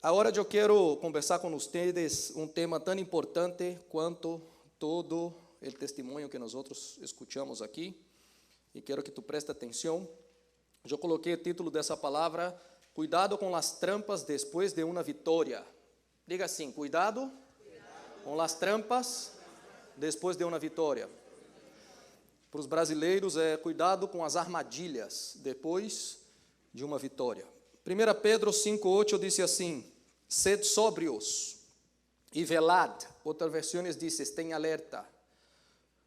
Agora eu quero conversar com vocês um tema tão importante quanto todo o testemunho que nós escutamos aqui. E quero que tu preste atenção. Eu coloquei o título dessa palavra: Cuidado com as trampas depois de uma vitória. Diga assim: cuidado com as trampas depois de uma vitória. Para os brasileiros é cuidado com as armadilhas depois de uma vitória. 1 Pedro 5,8 diz assim: sed sóbrios e velad. Outras versões dizem: estem alerta.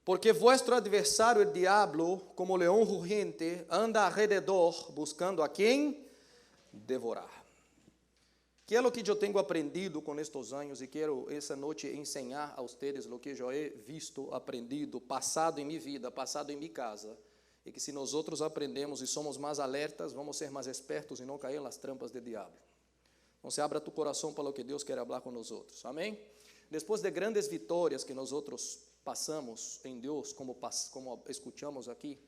Porque vuestro adversário, o diabo, como leão rugiente, anda alrededor buscando a quem devorar. Que é o que eu tenho aprendido com estes anos e quero essa noite ensinar a vocês o que eu he visto, aprendido, passado em minha vida, passado em minha casa. E que se nós outros aprendemos e somos mais alertas, vamos ser mais espertos e não cair nas trampas do diabo. Então, se abra tu coração para o que Deus quer falar com nós outros. Amém? Depois de grandes vitórias que nós outros passamos em Deus, como escutamos aqui,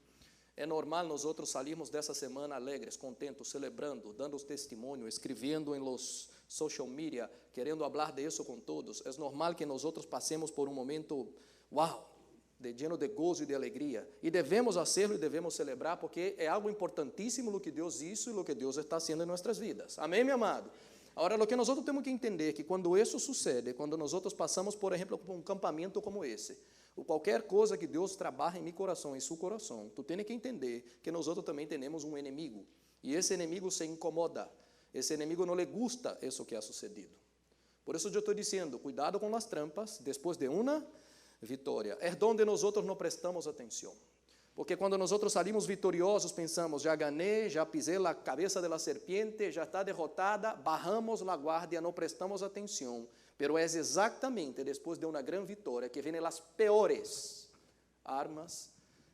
é normal nós outros sairmos dessa semana alegres, contentos, celebrando, dando testemunho, escrevendo em los social media, querendo falar de isso com todos. É normal que nós outros passemos por um momento, lleno de gozo e de alegria. E devemos hacerlo e devemos celebrar, porque é algo importantíssimo o que Deus hizo e o que Deus está fazendo em nossas vidas. Amém, meu amado? Agora, o que nós outros temos que entender é que quando isso sucede, quando nós outros passamos, por exemplo, por um campamento como esse, ou qualquer coisa que Deus trabalha em meu coração, em seu coração, tu tens que entender que nós outros também temos um inimigo. E esse inimigo se incomoda. Esse inimigo não lhe gusta isso que ha sucedido. Por isso eu estou dizendo, cuidado com as trampas, depois de uma vitória. É onde nós outros não prestamos atenção. Porque quando nós outros salimos vitoriosos, pensamos, já ganhei, já pisei a cabeça da serpiente, já está derrotada, barramos a guardia, não prestamos atenção. Pero é exatamente depois de uma grande vitória que vêm as piores armas,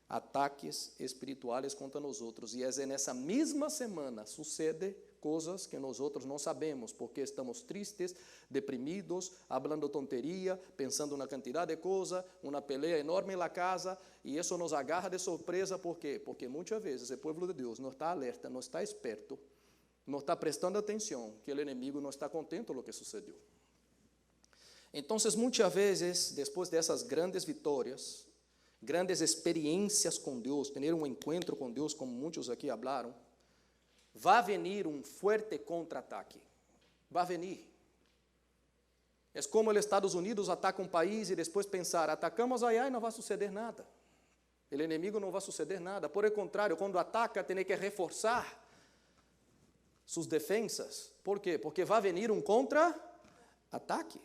ataques espirituais contra nós outros. E é nessa mesma semana sucede coisas que nós outros não sabemos, porque estamos tristes, deprimidos, falando tonteria, pensando na quantidade de coisas, uma peleia enorme na casa, e isso nos agarra de surpresa. ¿Por quê? Porque muitas vezes o povo de Deus não está alerta, não está esperto, não está prestando atenção, que o inimigo não está contente com o que sucedeu. Então, muitas vezes, depois dessas grandes vitórias, grandes experiências com Deus, ter um encontro com Deus, como muitos aqui falaram, vai venir um forte contra-ataque. Vai venir. É como os Estados Unidos atacam um país e depois pensar, atacamos allá e não vai suceder nada. O inimigo não vai suceder nada. Por el contrário, quando ataca, tem que reforçar suas defensas. Por quê? Porque vai venir um contra-ataque.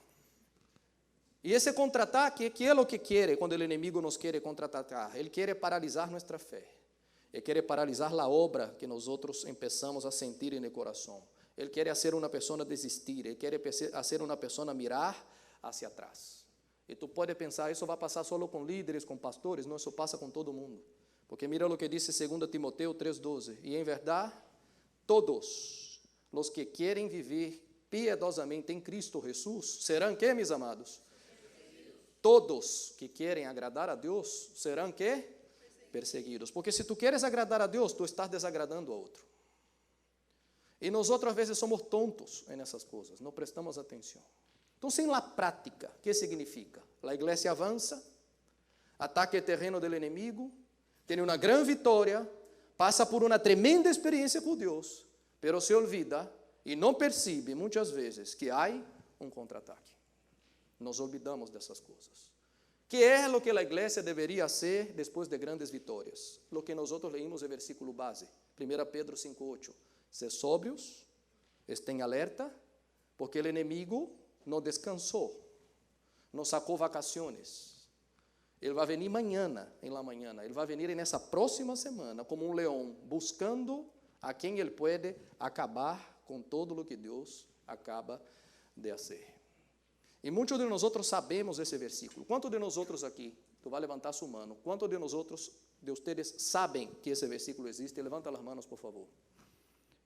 E esse contra-ataque, que é o que quer quando o inimigo nos quer contra-atacar? Ele quer paralisar nossa fé. Ele quer paralisar a obra que nós outros começamos a sentir no coração. Ele quer fazer uma pessoa desistir. Ele quer fazer uma pessoa mirar hacia atrás. E tu pode pensar, isso vai passar só com líderes, com pastores? Não, isso passa com todo mundo. Porque mira o que diz 2 Timoteo 3,12. E em verdade, todos os que querem viver piedosamente em Cristo Jesus serão que, meus amados? Todos que querem agradar a Deus serão que? Perseguidos. Porque se tu queres agradar a Deus, tu estás desagradando a outro. E nós outras vezes somos tontos nessas coisas, não prestamos atenção. Então, sem a prática, o que significa? A igreja avança, ataca o terreno do inimigo, tem uma grande vitória, passa por uma tremenda experiência com Deus, pero se olvida e não percebe muitas vezes que há um contra-ataque. Nos olvidamos dessas coisas. Que é o que a igreja deveria ser depois de grandes vitórias? O que nós outros leímos no versículo base, 1 Pedro 5,8. Ser sóbrios, estem alerta, porque o inimigo não descansou, não sacou vacações. Ele vai venir amanhã, ele vai venir nessa próxima semana, como um leão, buscando a quem ele pode acabar com todo o que Deus acaba de fazer. E muitos de nós outros sabemos esse versículo. Quantos de nós outros aqui, tu vai levantar sua mão, quantos de nós outros, de vocês, sabem que esse versículo existe? Levanta as mãos, por favor.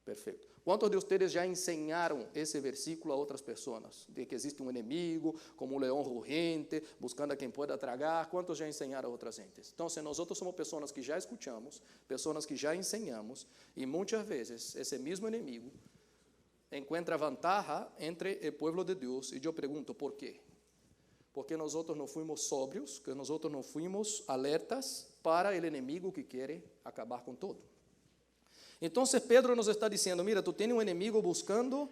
Perfeito. Quantos de vocês já ensinaram esse versículo a outras pessoas? De que existe um inimigo, como um leão rugente, buscando a quem pueda tragar. Quantos já ensinaram a outras gentes? Então, se nós outros somos pessoas que já escutamos, pessoas que já ensinamos, e muitas vezes esse mesmo inimigo encuentra ventaja entre el pueblo de Dios. Y yo pregunto, ¿por qué? Porque nosotros no fuimos sobrios, que nosotros no fuimos alertas para el enemigo que quiere acabar con todo. Entonces Pedro nos está diciendo, mira, tú tienes un enemigo buscando,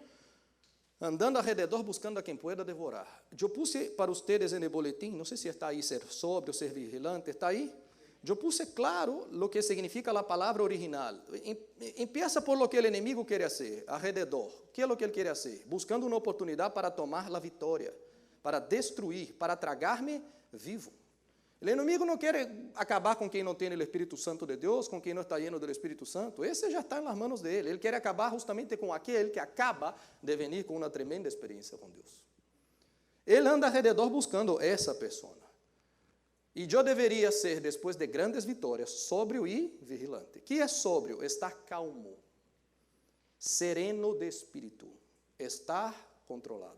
andando alrededor buscando a quien pueda devorar. Yo puse para ustedes en el boletín, no sé si está ahí ser sobrio, ser vigilante, ¿está ahí? Yo puse claro lo que significa la palabra original. Empieza por lo que el enemigo quiere hacer, alrededor. ¿Qué es lo que él quiere hacer? Buscando una oportunidad para tomar la victoria, para destruir, para tragarme vivo. El enemigo no quiere acabar con quien no tiene el Espíritu Santo de Dios, con quien no está lleno del Espíritu Santo. Ese ya está en las manos de él. Él quiere acabar justamente con aquel que acaba de venir con una tremenda experiencia con Dios. Él anda alrededor buscando esa persona. E eu deveria ser, depois de grandes vitórias, sóbrio e vigilante. Que é sóbrio? Estar calmo, sereno de espírito, estar controlado.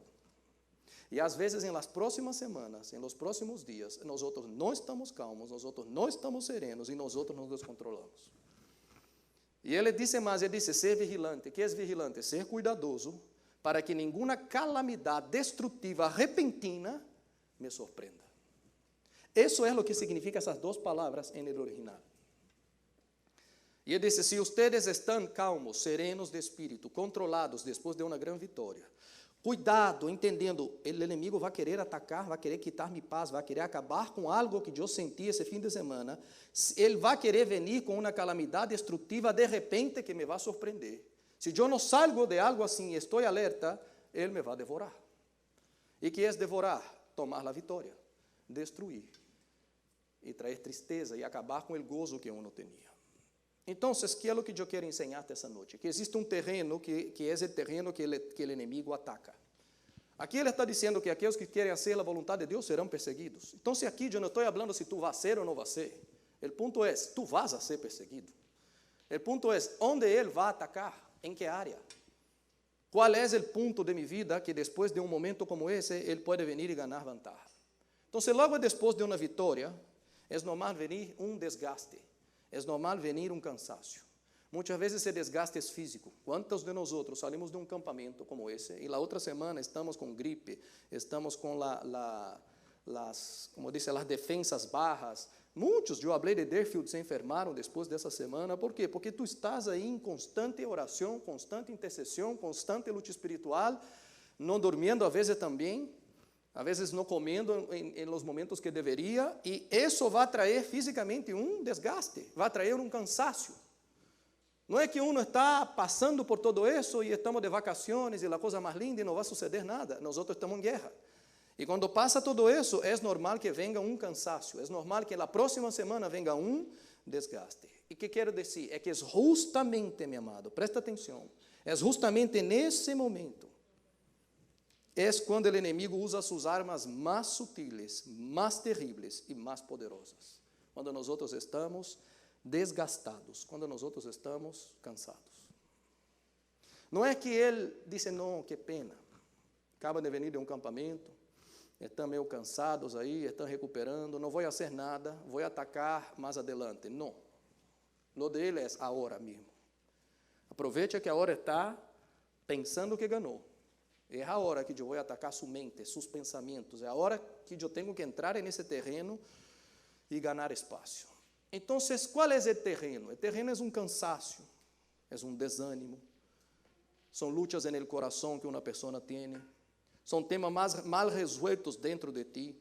E às vezes, em las próximas semanas, em los próximos dias, nós outros não estamos calmos, nós outros não estamos serenos e nós outros nos descontrolamos. E ele disse mais, ele disse, ser vigilante. Que é vigilante? Ser cuidadoso, para que nenhuma calamidade destrutiva, repentina, me surpreenda. Eso es lo que significa esas dos palabras en el original. Y él dice, si ustedes están calmos, serenos de espíritu, controlados después de una gran victoria, cuidado, entendendo, el enemigo va a querer atacar, va a querer quitar mi paz, va a querer acabar con algo que yo sentí ese fin de semana, él va a querer venir con una calamidad destructiva de repente que me va a sorprender. Si yo no salgo de algo así y estoy alerta, él me va a devorar. ¿Y qué es devorar? Tomar la victoria, destruir. E trazer tristeza e acabar com o gozo que uno tinha. Então, que é o que eu quero ensinar-te essa noite? Que existe terreno que é o terreno que o inimigo ataca. Aqui ele está dizendo que aqueles que querem fazer a vontade de Deus serão perseguidos. Então, aqui eu não estou falando se tu vas ser ou não vas ser. O ponto é, tu vas a ser perseguido. O ponto é, onde ele vai atacar? Em que área? Qual é o ponto de minha vida que depois de momento como esse, ele pode vir e ganhar vantagem? Então, logo depois de uma vitória, é normal venir desgaste, é normal venir cansaço. Muitas vezes esse desgaste é físico. Quantos de nós outros salimos de campamento como esse e a outra semana estamos com gripe, estamos com como dice, as defensas bajas? Muitos, eu falei de Deerfield, se enfermaram depois dessa semana. ¿Por quê? Porque tu estás aí em constante oração, constante intercessão, constante luta espiritual, não dormindo a vezes também. A vezes não comendo em los momentos que deveria, e isso vai trazer fisicamente desgaste, vai trazer cansaço. Não é que uno está passando por todo isso e estamos de vacaciones e a coisa mais linda e não vai suceder nada. Nós outros estamos em guerra. E quando passa todo isso, é normal que venga cansaço, é normal que na próxima semana venga desgaste. E o que quero dizer? É que é justamente, meu amado, presta atenção, é justamente nesse momento, é quando o inimigo usa suas armas mais sutiles, mais terríveis e mais poderosas. Quando nós outros estamos desgastados, quando nós outros estamos cansados. Não é que ele disse, não, que pena, acaba de vir de campamento, estão meio cansados aí, estão recuperando, não vou fazer nada, vou atacar mais adelante. Não. Lo dele é agora mesmo. Aproveite que a hora está pensando que ganhou. É a hora que eu vou atacar sua mente, seus pensamentos. É a hora que eu tenho que entrar nesse terreno e ganhar espaço. Então, qual é o terreno? O terreno é cansaço, é desânimo. São lutas no coração que uma pessoa tem. São temas mal resueltos dentro de ti.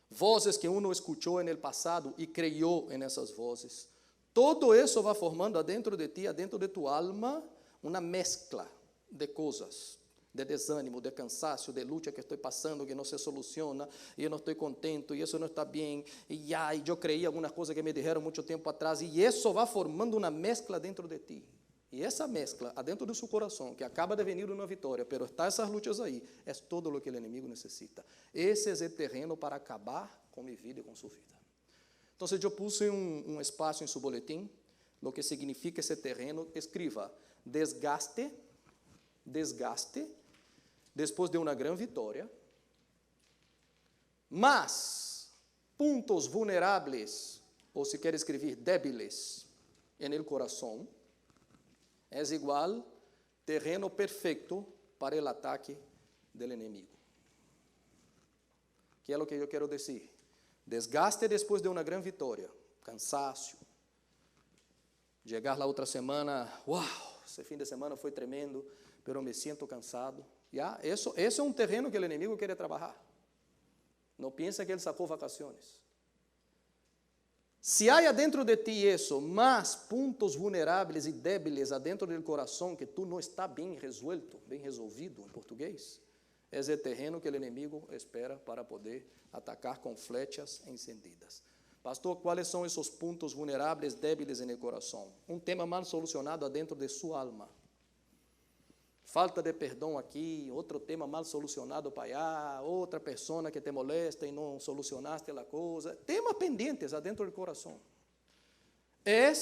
Vozes que uno escutou no passado e creyó nessas vozes. Todo isso vai formando dentro de ti, dentro de tu alma, uma mescla de coisas. De desânimo, de cansaço, de luta que estou passando, que não se soluciona, e eu não estou contento, e isso não está bem, e eu creí algumas coisas que me disseram muito tempo atrás, e isso vai formando uma mescla dentro de ti. E essa mescla, dentro do seu coração, que acaba de venir uma vitória, mas está essas lutas aí, é todo o que o inimigo necessita. Esse é o terreno para acabar com minha vida e com sua vida. Então, eu puse espaço em seu boletim, o que significa esse terreno, escreva, desgaste, depois de uma grande vitória, mas pontos vulneráveis, ou se quer escrever débiles, en el coração, é igual terreno perfecto para el ataque del enemigo. ¿Qué es lo que yo quiero decir? Desgaste después de una gran victoria, cansancio. Llegar la otra semana, wow, ese fin de semana fue tremendo, pero me siento cansado. Ya, eso es un terreno que el enemigo quiere trabajar. No piensa que él sacó vacaciones. Se há adentro de ti eso, más puntos vulneráveis e débiles adentro del coração que tu não está bem resuelto, bem resolvido em português, é o terreno que o inimigo espera para poder atacar com flechas encendidas. Pastor, quais são esses pontos vulneráveis, débiles no coração? Um tema mal solucionado adentro de sua alma. Falta de perdão aqui, outro tema mal solucionado para allá, outra pessoa que te molesta e não solucionaste a coisa. Temas pendentes adentro do coração. É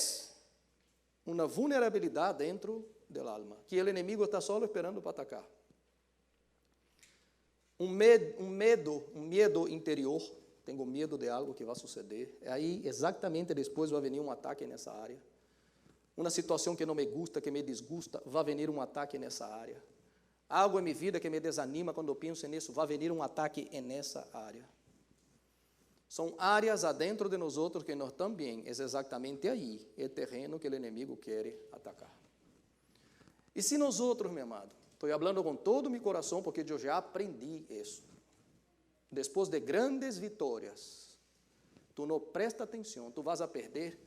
uma vulnerabilidade dentro do alma, que o inimigo está só esperando para atacar. Um medo interior, tenho medo de algo que vai suceder. Aí, exatamente depois vai vir um ataque nessa área. Uma situação que não me gusta, que me desgusta, vai vir um ataque nessa área. Algo em minha vida que me desanima quando eu penso nisso, vai vir um ataque nessa área. São áreas adentro de nós outros que nós também, é exatamente aí, o terreno que o inimigo quer atacar. E se nós outros, meu amado, estou falando com todo o meu coração, porque eu já aprendi isso. Depois de grandes vitórias, tu não presta atenção, tu vas a perder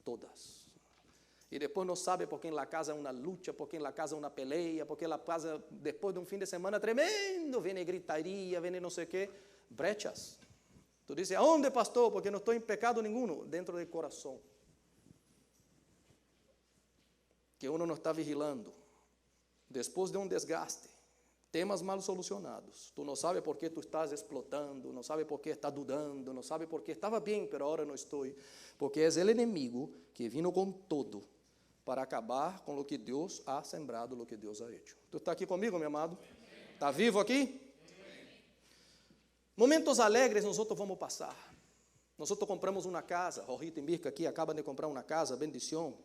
todas. E depois não sabe porque em la casa é uma luta, porque em la casa é uma peleia, porque la casa, depois de um fim de semana tremendo, vem gritaria, vem não sei o quê, brechas. Tu diz, aonde, pastor? Porque não estou em pecado nenhum, dentro do coração. Que uno não está vigilando. Depois de um desgaste, temas mal solucionados, tu não sabe por que tu estás explotando, não sabe por que está dudando, não sabe por que estava bem, mas agora não estou. Porque é o inimigo que vino com todo para acabar com o que Deus ha sembrado, o que Deus ha hecho. Tu está aqui comigo, meu amado? Está vivo aqui? Momentos alegres nós outros vamos passar. Nós outros compramos uma casa, Rorrito e Mirka aqui acabam de comprar uma casa, bendição.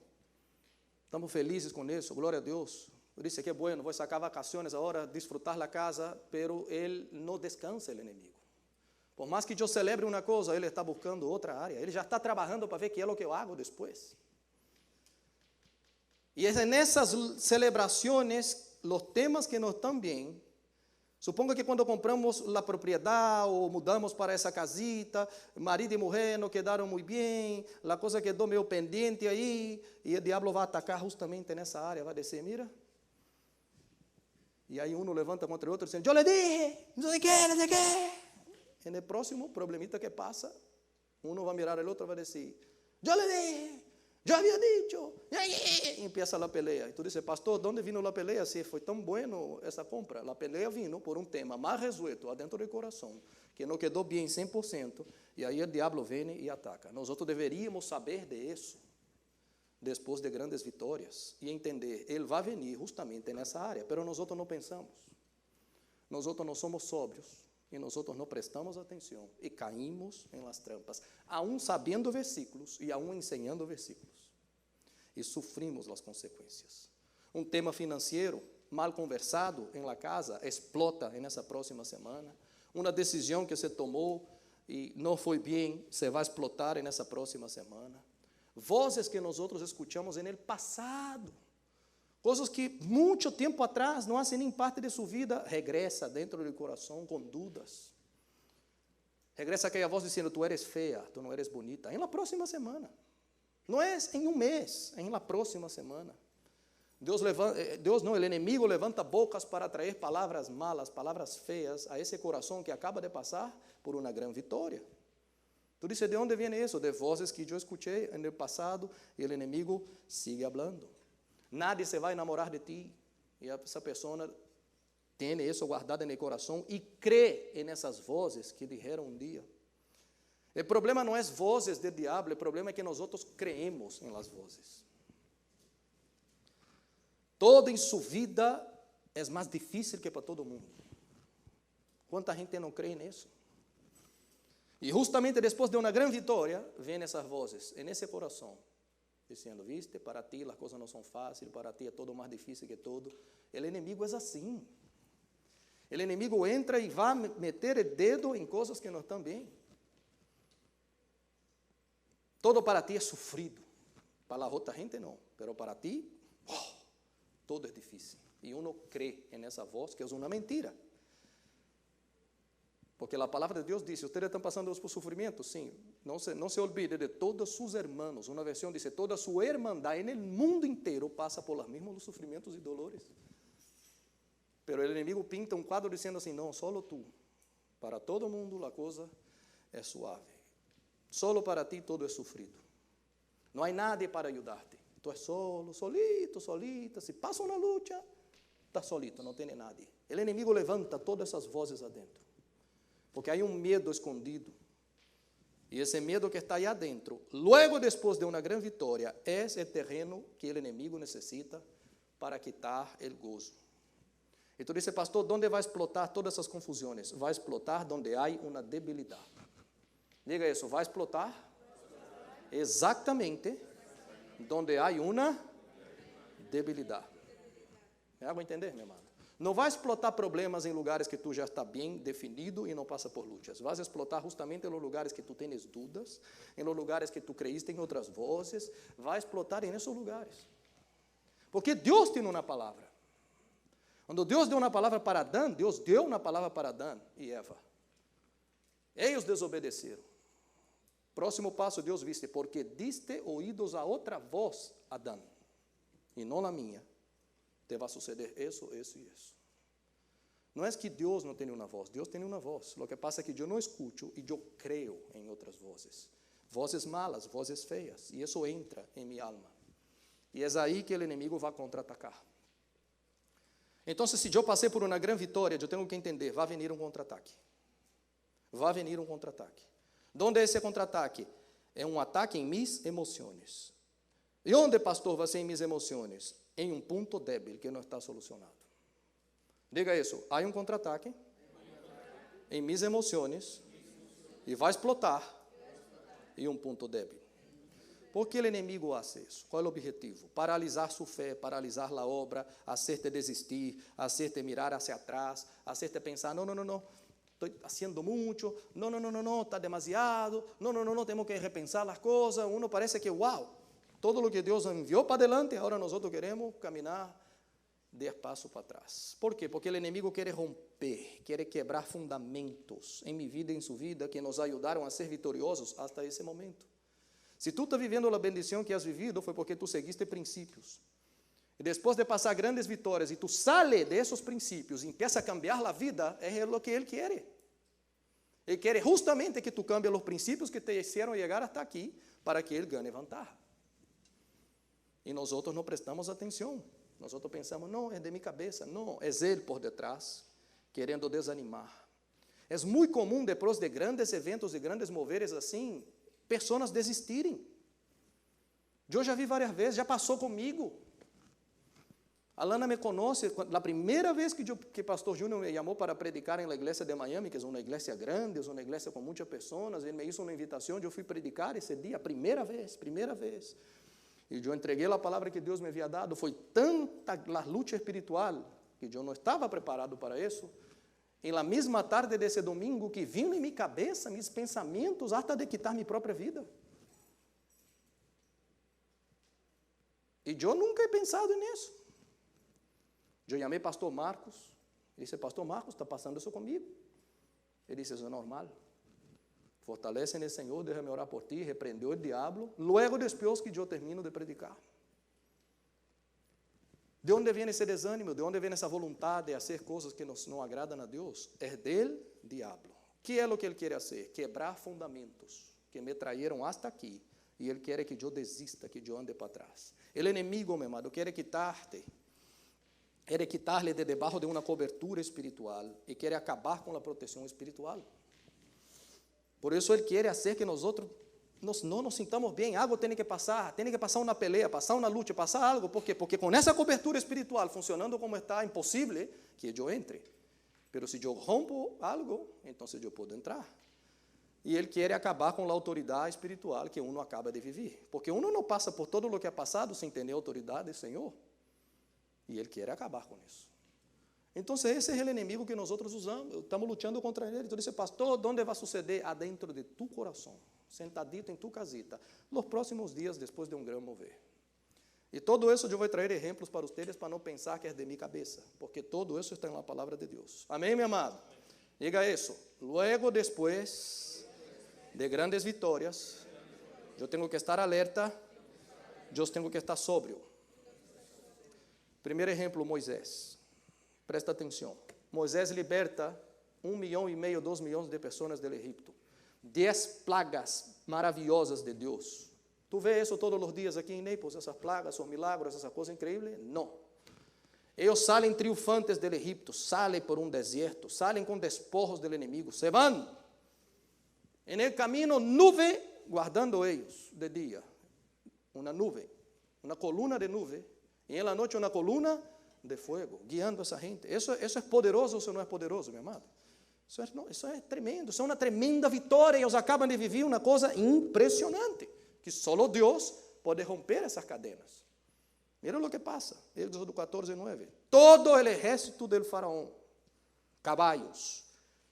Estamos felizes com isso, glória a Deus. Eu disse que é bueno, vou sacar vacações agora, disfrutar da casa, pero ele não descansa, o inimigo. Por mais que eu celebre uma coisa, ele está buscando outra área. Ele já está trabalhando para ver que é o que eu hago depois. E é nessas celebrações, os temas que nós também, supongo que quando compramos a propriedade ou mudamos para essa casita, marido e mulher não quedaram muito bem, a coisa quedou meio pendente aí, e o diabo vai atacar justamente nessa área, vai dizer, mira. E aí um levanta contra o outro dizendo, eu lhe dije, não sei o que, não sei o que. E no próximo problemita que passa, um vai mirar o outro e vai dizer, eu lhe dije, eu havia dicho. E empieza a peleia. E tu diz, pastor, de onde vino a peleia? Se foi tão bueno essa compra. A peleia vino por um tema mais resuelto dentro do coração, que não quedou bem 100%, e aí o diabo vem e ataca. Nós outros deveríamos saber disso, depois de grandes vitórias, e entender, ele vai vir justamente nessa área, mas nós outros não pensamos. Nós outros não somos sóbrios, e nós outros não prestamos atenção, e caímos em las trampas, aún sabendo versículos, e aún ensinando versículos, e sofrimos as consequências. Um tema financeiro, mal conversado em la casa, explota nessa próxima semana. Uma decisão que você tomou, e não foi bem, você vai explotar nessa próxima semana. Vozes que nós outros escutamos no passado, coisas que muito tempo atrás não fazem nem parte de sua vida, regressa dentro do coração com dúvidas. Regressa aquela voz dizendo, tu eres feia, tu não eres bonita, em la próxima semana. Não é em um mês, é em la próxima semana. O inimigo levanta bocas para atrair palavras malas, palavras feias a esse coração que acaba de passar por uma grande vitória. Tu dices, de onde vem isso? De vozes que eu escutei no passado e o inimigo sigue falando. Nadie se vai enamorar de ti. E essa pessoa tem isso guardado no coração e crê nessas vozes que disseram um dia. O problema não é as vozes do diabo, o problema é que nós outros creemos em las vozes. Todo em sua vida é mais difícil que para todo mundo. Quanta gente não crê nisso? E justamente depois de uma grande vitória, vêm essas vozes, nesse coração. dizendo, viste, para ti as coisas não são fáceis, para ti é todo mais difícil que todo. O inimigo é assim. O inimigo entra e vai meter o dedo em coisas que não estão bem. Todo para ti é sofrido. Para a outra gente não, mas para ti, todo é difícil. E uno crê nessa voz que é uma mentira. Porque a palavra de Deus diz, ustedes estão passando por sofrimento, sim, não se olvide de todos seus hermanos. Uma versão diz, toda sua irmandade no mundo inteiro passa por os mesmos sofrimentos e dolores. Pero o inimigo pinta um quadro dizendo assim, não, solo tu. Para todo mundo a coisa é suave. Solo para ti todo é sofrido. Não há nadie para ajudar-te. Tu és solo, solito, solita. Se passa uma luta, está solito, não tem nadie. O inimigo levanta todas essas vozes adentro. Porque há medo escondido. E esse medo que está aí adentro, logo depois de uma grande vitória, é o terreno que o inimigo necessita para quitar o gozo. E tu diz, pastor, onde vai explotar todas essas confusões? Vai explotar onde há uma debilidade. Diga isso, vai explotar exatamente onde há uma debilidade. Me hago entender, meu amado? Não vai explotar problemas em lugares que tu já está bem definido e não passa por lutas. Vai explotar justamente nos lugares que tu tens dúvidas, em lugares que tu creíste em outras vozes. Vai explotar em esses lugares. Porque Deus tem uma palavra. Quando Deus deu uma palavra para Adão, Deus deu uma palavra para Adão e Eva. Eles desobedeceram. Próximo passo, Deus disse, porque diste ouídos a outra voz, Adão, e não a minha. Te vai suceder isso, isso e isso. Não é que Deus não tem uma voz, Deus tem uma voz. O que passa é que eu não escuto e eu creio em outras vozes. Vozes malas, vozes feias. E isso entra em minha alma. E é aí que o inimigo vai contra-atacar. Então, se eu passei por uma grande vitória, eu tenho que entender, vai vir um contra-ataque. Vai vir um contra-ataque. Onde é esse contra-ataque? É um ataque em minhas emoções. E onde, pastor, vai ser em minhas emoções? Em um ponto débil que não está solucionado. Diga isso, há um contra-ataque em minhas emoções e vai explotar em um ponto débil. Por que o inimigo faz isso? Qual é o objetivo? Paralisar sua fé, paralisar a obra, fazer-te desistir, fazer-te mirar hacia atrás, fazer-te pensar, não, estou fazendo muito, não, está demasiado, não, temos que repensar as coisas. Uno parece que, uau, todo o que Deus enviou para adelante, agora nós queremos caminhar 10 passos para trás. ¿Por quê? Porque o inimigo quer romper, quer quebrar fundamentos em minha vida e em sua vida que nos ajudaram a ser vitoriosos até esse momento. Se tu está vivendo a bendição que has vivido, foi porque tu seguiste princípios. E depois de passar grandes vitórias, e tu sale desses princípios e empieza a cambiar a vida, é o que Ele quer. Ele quer justamente que tu cambie os princípios que te hicieron chegar até aqui, para que Ele ganhe vantagem. E nós outros não prestamos atenção. Nós outros pensamos, não, é de minha cabeça. Não, é Ele por detrás, querendo desanimar. É muito comum, depois de grandes eventos e grandes moveres assim, pessoas desistirem. Eu já vi várias vezes, já passou comigo. A Lana me conhece, a primeira vez que pastor Júnior me chamou para predicar na igreja de Miami, que é uma igreja grande, é uma igreja com muitas pessoas, ele me hizo uma invitação, eu fui predicar esse dia, primeira vez. E eu entreguei a palavra que Deus me havia dado, foi tanta a luta espiritual, que eu não estava preparado para isso. Em la mesma tarde desse domingo, que vinham em minha cabeça, meus pensamentos, até de quitar minha própria vida. E eu nunca he pensado nisso. Eu chamei pastor Marcos, ele disse, pastor Marcos, está passando isso comigo? Ele disse, isso é normal. Fortalece no Senhor, deixa-me orar por ti, repreendeu o diabo, logo depois que eu termino de predicar. De onde vem esse desânimo? De onde vem essa vontade de fazer coisas que não agradam a Deus? É del diabo. Que é o que ele quer fazer? Quebrar fundamentos que me traíram hasta aqui. E ele quer que eu desista, que eu ande para trás. O inimigo, meu amado, quer quitar-te. Quer quitar-lhe de debaixo de uma cobertura espiritual e quer acabar com a proteção espiritual. Por isso ele quer fazer que nós outros não nos sintamos bem. Algo tem que passar uma peleia, passar uma luta, passar algo. ¿Por quê? Porque com essa cobertura espiritual funcionando como está, é impossível que eu entre. Mas se eu rompo algo, então eu posso entrar. E ele quer acabar com a autoridade espiritual que uno acaba de viver. Porque uno não passa por todo o que é passado sem ter a autoridade do Senhor. E ele quer acabar com isso. Então, esse é o inimigo que nós outros usamos. Estamos lutando contra ele. Então, disse, pastor, onde vai suceder? Adentro de tu coração, sentadito em tu casita, nos próximos dias, depois de um grande mover. E todo isso eu vou trazer exemplos para vocês, para não pensar que é de minha cabeça, porque todo isso está na palavra de Deus. Amém, meu amado? Diga isso. Luego, depois de grandes vitórias, eu tenho que estar alerta, eu tenho que estar sóbrio. Primeiro exemplo, Moisés. Presta atenção. Moisés liberta 1,5 milhão, 2 milhões de pessoas do Egito. 10 plagas maravilhosas de Deus. Tu vê isso todos os dias aqui em Naples, essas plagas, esses milagres, essas coisas incríveis? Não. Eles saem triunfantes do Egito, saem por um deserto, saem com despojos do inimigo, se vão. En el camino, nuvem guardando eles de dia. Uma nuvem, uma coluna de nuvem. E na noite uma coluna de fogo, guiando essa gente. Isso é poderoso ou isso não é poderoso, meu amado? Isso é tremendo, isso é uma tremenda vitória. Eles acabam de viver uma coisa impressionante, que só Deus pode romper essas cadenas. Mira o que passa, Êxodo 14:9. Todo o exército del faraó, caballos,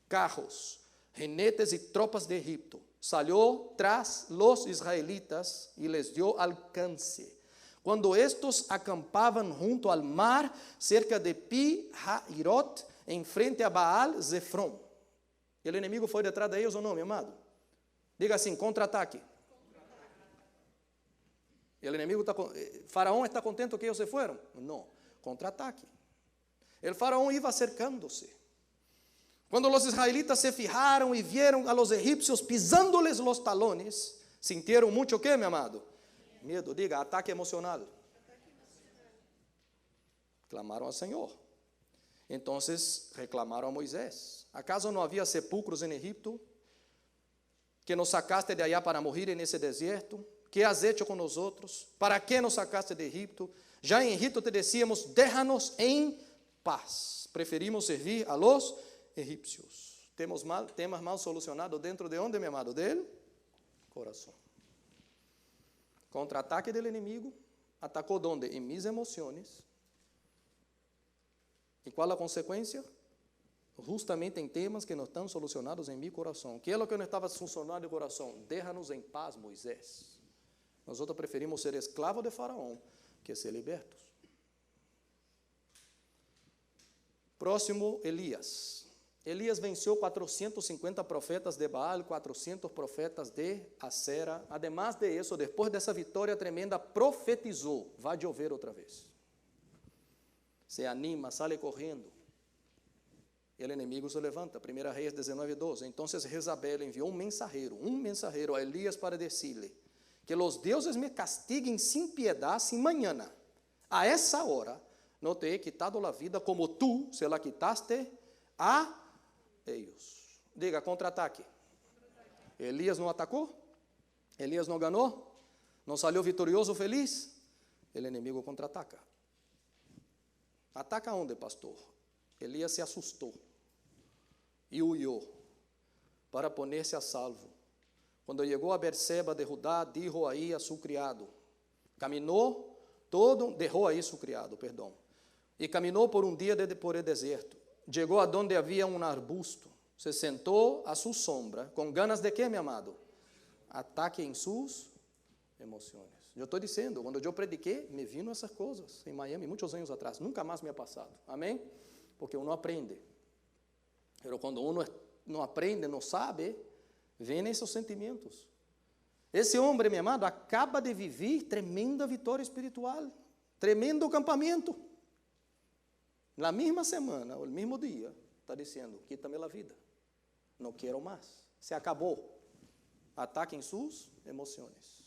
carros, jinetes e tropas de Egipto, salió tras los israelitas e les dio alcance. Quando estes acampavam junto ao mar, cerca de Pi-Hahirot, em frente a Baal-Zephon. O inimigo foi detrás de eles ou não, meu amado? Diga assim, contra-ataque. O inimigo Faraó está contente que eles se foram? Não, contra-ataque. O faraó ia cercando-se. Quando os israelitas se fijaram e vieram a los egípcios pisando-les los talones, sintieron muito o quê, meu amado? Medo, diga, ataque emocional. Clamaram ao Senhor. Então, reclamaram a Moisés. ¿Acaso não havia sepulcros em Egipto? Que nos sacaste de allá para morrer nesse deserto? Que has hecho com nós outros? Para que nos sacaste de Egipto? Já em Egipto te decíamos, déjanos em paz. Preferimos servir a los egípcios. Temas mal solucionados dentro de onde, meu amado? Del coração. Contra-ataque do inimigo, atacou onde? Em minhas emoções. E qual a consequência? Justamente em temas que não estão solucionados em meu coração. Que é o que não estava funcionando no coração? Deixa-nos em paz, Moisés. Nós outros preferimos ser escravos de Faraó que ser libertos. Próximo, Elias. Elias venceu 450 profetas de Baal, 400 profetas de Acera. Además de isso, depois dessa vitória tremenda, profetizou. Vai chover outra vez. Se anima, sale correndo. E o inimigo se levanta. 1 Reis 19:12. Então Jezabel enviou um mensageiro a Elias para dizer-lhe que os deuses me castiguem sem piedade, sem manhã. A essa hora, não te he quitado a vida como tu se la quitaste a eles. Diga, contra-ataque. Elias não atacou? Elias não ganhou? Não saiu vitorioso, feliz? O inimigo contra-ataca. Ataca onde, pastor? Elias se assustou e huyó para poner-se a salvo. Quando chegou a Berseba de Judá, dijo aí a seu criado. Caminhou todo, derrou aí seu criado, perdão. E caminhou por um dia por o deserto. Chegou a donde havia um arbusto. Se sentou à sua sombra. Com ganas de quê, meu amado? Ataque em suas emoções. Eu estou dizendo, quando eu prediquei, me vino essas coisas em Miami, muitos anos atrás. Nunca mais me ha passado. Amém? Porque uno aprende. Mas quando uno não aprende, não sabe, vem esses sentimentos. Esse homem, meu amado, acaba de viver tremenda vitória espiritual. Tremendo campamento. Na mesma semana, ou no mesmo dia, está dizendo, quita-me a vida. Não quero mais. Se acabou. Ataque em suas emoções.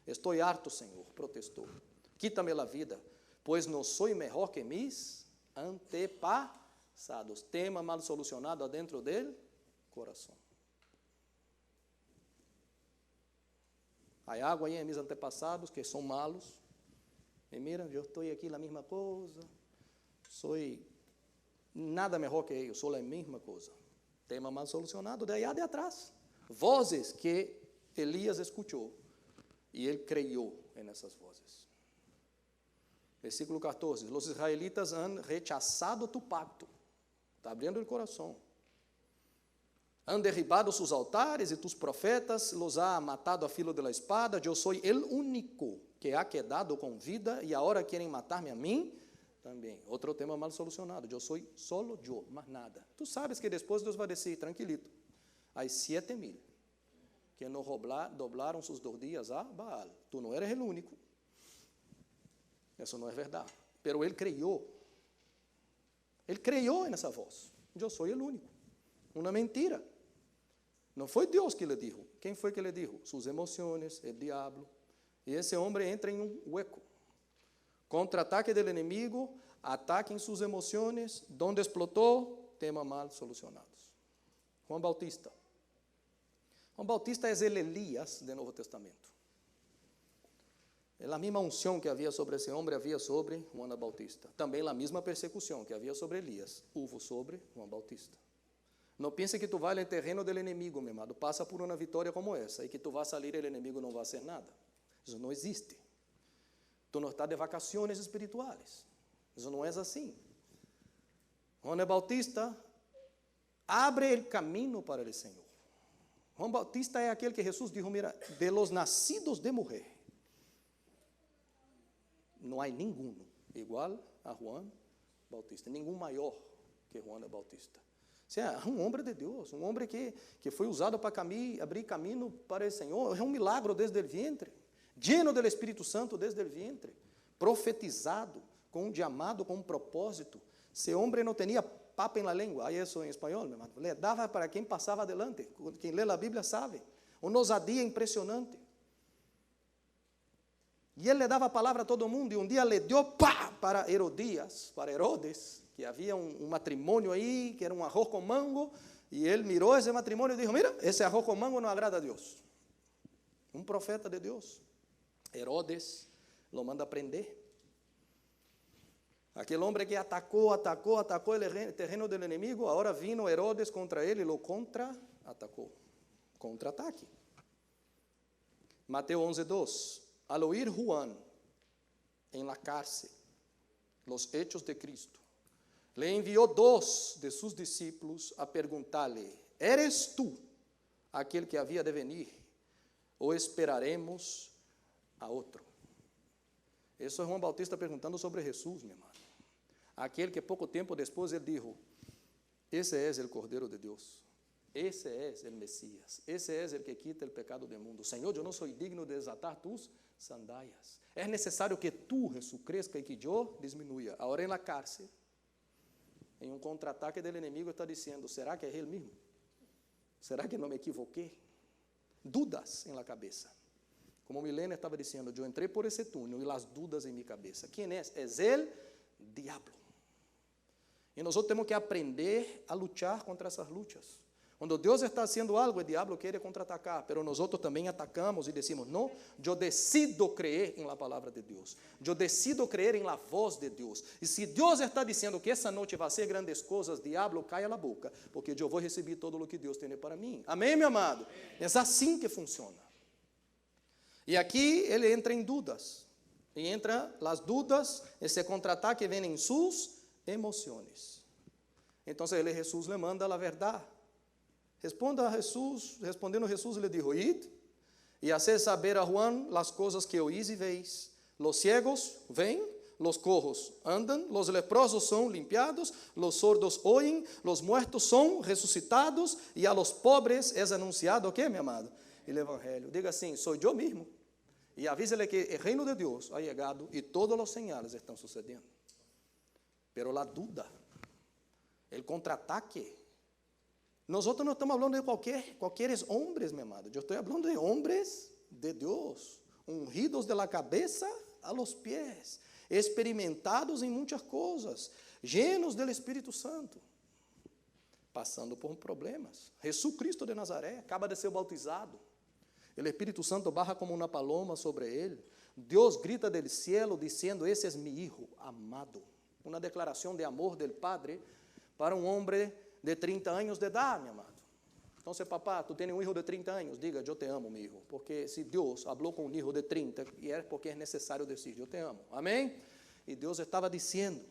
Estou harto, Senhor, protestou. Quita-me a vida, pois não sou melhor que mis antepassados. Tema mal solucionado dentro dele, coração. Há água aí em mis antepassados que são malos. E mira, eu estou aqui na mesma coisa. Sou nada melhor que eu, sou a mesma coisa. Tema mal solucionado de allá de atrás. Vozes que Elías escuchou e ele creyó en esas voces. Versículo 14. Los israelitas han rechazado tu pacto. Está abrindo o coração. Han derribado sus altares e tus profetas los ha matado a filo de la espada. Yo soy el único que ha quedado con vida y ahora quieren matarme a mí também. Outro tema mal solucionado. Eu sou solo eu, mais nada. Tu sabes que depois Deus vai dizer, tranquilito, há 7,000 que não doblaram sus rodillas a Baal. Tu não eres el único. Isso não é verdade. Pero ele creyó. Ele creyó nessa voz. Eu sou el único. Uma mentira. Não foi Deus que lhe dijo. Quem foi que lhe dijo? Sus emociones, el diablo. E esse homem entra em um hueco. Contra-ataque del inimigo, ataque em suas emoções, donde explotou, tema mal solucionados. Juan Bautista. Juan Bautista é el Elías do Novo Testamento. É a mesma unção que havia sobre esse homem, havia sobre Juan Bautista. Também a mesma persecução que havia sobre Elias, houve sobre Juan Bautista. Não pense que tu vai no terreno do inimigo, meu amado. Passa por uma vitória como essa e que tu vai sair e o inimigo não vai fazer nada. Isso não existe. Tu não está de vacações espirituais. Isso não é assim. Juan Bautista abre o caminho para o Senhor. Juan Bautista é aquele que Jesus disse, mira, de los nacidos de mulher, não há nenhum igual a Juan Bautista, nenhum maior que Juan Bautista. O sea, é um homem de Deus, um homem que foi usado para abrir caminho para o Senhor. É um milagre desde o vientre, lleno do Espírito Santo desde o vientre, profetizado, com um chamado, com um propósito. Esse homem não tinha papa em la língua, aí isso em espanhol, meu irmão. Le dava para quem passava adelante. Quem lê a Bíblia sabe. Uma ousadia impressionante. E ele le dava a palavra a todo mundo, e um dia le deu para Herodes, que havia um matrimônio aí, que era um arroz com mango, e ele mirou esse matrimônio e disse, mira, esse arroz com mango não agrada a Deus. Um profeta de Deus. Herodes lo manda prender. Aquele homem que atacou o terreno do inimigo, agora vino Herodes contra ele e lo contra-atacou. Contra-ataque. Mateus 11:2. Al oír Juan en la cárcel los hechos de Cristo, le envió 2 de sus discípulos a perguntar-lhe, ¿eres tú aquel que havia de venir ou esperaremos a outro? Isso é Juan Bautista perguntando sobre Jesus, meu irmão. Aquele que pouco tempo depois ele disse, esse é o Cordeiro de Deus. Esse é o Messias. Esse é o que quita o pecado do mundo. Senhor, eu não sou digno de desatar tus sandálias. É necessário que tu, Jesus, cresça e que eu diminua. Agora, na cárcel, em um contra-ataque do inimigo, está dizendo, será que é ele mesmo? Será que não me equivoquei? Dudas em la cabeça. Como Milena estava dizendo, eu entrei por esse túnel e as dudas em minha cabeça. Quem é? É o diabo. E nós temos que aprender a lutar contra essas lutas. Quando Deus está haciendo algo, o diabo quer contra-atacar, pero nós também atacamos e decimos, não, eu decido creer em la palavra de Deus, eu decido creer em la voz de Deus, e se Deus está dizendo que essa noite vai ser grandes coisas, diabo, caia a boca, porque eu vou receber todo o que Deus tem para mim, amém, meu amado? É assim que funciona. E aqui ele entra em dúvidas, e entra as dúvidas, esse contra-ataque vem em suas emoções. Então, Jesus le manda a verdade. Responda a Jesus, respondendo Jesus, lhe dijo, id, e hacer saber a Juan las coisas que oís e veis. Los ciegos ven, los cojos andan, los leprosos são limpiados, los sordos oyen, los muertos são ressuscitados, e a los pobres es anunciado, o quê, meu amado? O evangelho. Diga assim, sou eu mesmo. E avise-lhe que o reino de Deus ha chegado e todos os sinais estão sucedendo. Pero la duda, el contra-ataque, nós não estamos falando de qualquer homens, meu amado. Eu estou falando de homens de Deus, ungidos de la cabeça a los pies, experimentados em muitas coisas, llenos do Espírito Santo, passando por problemas. Jesus Cristo de Nazaré acaba de ser bautizado. O Espírito Santo baja como uma paloma sobre ele. Deus grita del cielo dizendo, esse é mi hijo amado. Uma declaração de amor del Padre para um homem de 30 anos de idade, meu amado. Então, papá, tu tens um filho de 30 anos, diga, eu te amo, meu filho. Porque se Deus falou com um filho de 30, e é porque é necessário dizer, eu te amo. Amém? E Deus estava dizendo,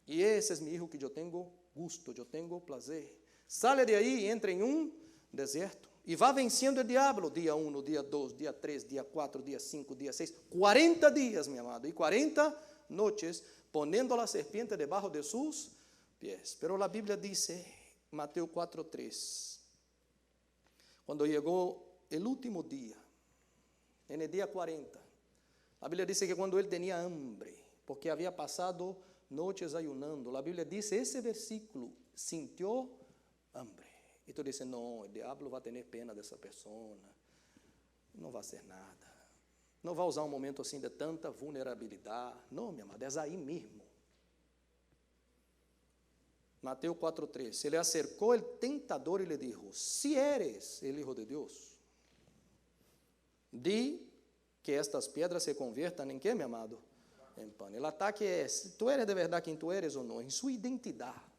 e esse é meu filho que eu tenho gosto, eu tenho prazer. Sale de aí e entra em um deserto. E vá vencendo o diabo, dia 1, dia 2, dia 3, dia 4, dia 5, dia 6, 40 dias, meu amado, e 40 noites, ponendo a serpiente debaixo de seus pés. Pero a Bíblia diz, Mateus 4:3, quando chegou o último dia, no dia 40, a Bíblia diz que quando ele tinha hambre, porque havia passado noites ayunando, a Bíblia diz, esse versículo, sentiu hambre. E tu dices, não, o diabo vai ter pena dessa pessoa, não vai ser nada, não vai usar um momento assim de tanta vulnerabilidade. Não, minha amada, é aí mesmo. Mateus 4:3, se le acercou o tentador e lhe dijo, si eres el Hijo de Deus, di que estas piedras se conviertan em quê, meu amado? Em pão. O ataque é, se tu eres de verdade quem tu eres ou não, em sua identidade.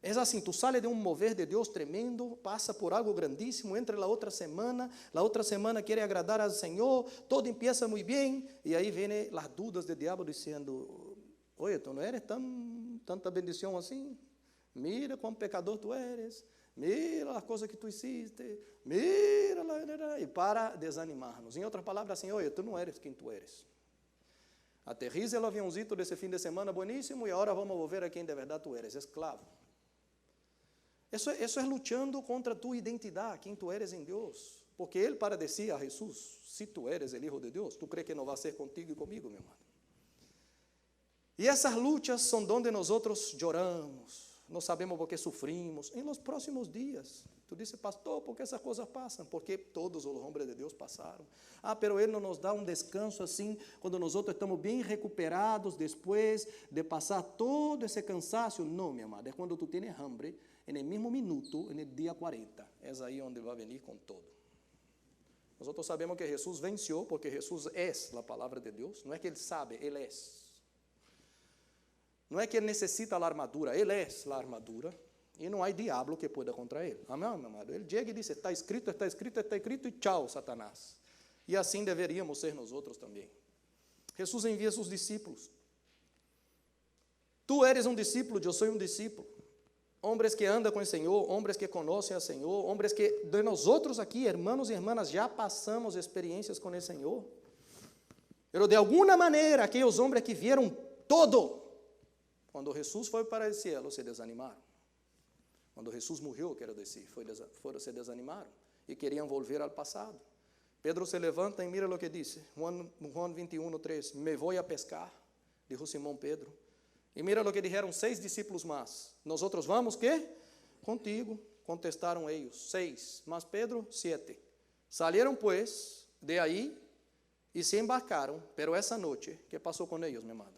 É assim, tu sale de um mover de Deus tremendo, passa por algo grandíssimo, entra la outra semana quer agradar ao Senhor, todo empieza muito bem, e aí vem as dúvidas do diabo dizendo, oye, tu não eres tanta bendição assim? Mira quão pecador tu eres, mira as coisas que tu hiciste, mira, e para desanimar-nos. Em outras palavras, assim, oye, tu não eres quem tu eres. Aterriza o aviãozito desse fim de semana, bueníssimo, e agora vamos ver a quem de verdade tu eres, esclavo. Isso é lutando contra tu identidade, quem tu eres em Deus. Porque Ele para dizer a Jesus, se tu eres o Hijo de Deus, tu crê que não vai ser contigo e comigo, meu irmão? E essas lutas são onde nós outros choramos, não sabemos por que sofrimos, em los próximos dias. Tu disse, pastor, por que essas coisas passam? Porque todos os homens de Deus passaram. Pero Ele não nos dá um descanso assim, quando nós outros estamos bem recuperados, depois de passar todo esse cansaço. Não, minha amada, é quando tu tens hambre, no mesmo minuto, no dia 40. É aí onde vai vir com todo. Nós outros sabemos que Jesus venceu, porque Jesus é a palavra de Deus. Não é que Ele sabe, Ele é. Não é que Ele necessita a armadura, Ele é a armadura. E não há diabo que pueda contra Ele. Amém, meu amado? Ele chega e diz, está escrito, está escrito, está escrito, e tchau, Satanás. E assim deveríamos ser nós outros também. Jesus envia seus discípulos. Tu eres um discípulo, eu sou um discípulo. Homens que andam com o Senhor, homens que conhecem o Senhor, homens que de nós outros aqui, irmãos e irmãs, já passamos experiências com o Senhor. Mas de alguma maneira, aqueles homens que vieram todo, quando Jesus foi para o céu, se desanimaram. Quando Jesus morreu, quero dizer, se desanimaram e queriam voltar ao passado. Pedro se levanta e mira o que disse. Juan 21:3, me vou a pescar, dijo Simão Pedro. E mira o que disseram 6 discípulos mais. Nós outros vamos, que? Contigo, contestaram eles, 6, mas Pedro, 7. Salieron, pues, de aí e se embarcaram, pero essa noite, que passou com eles, meu amado?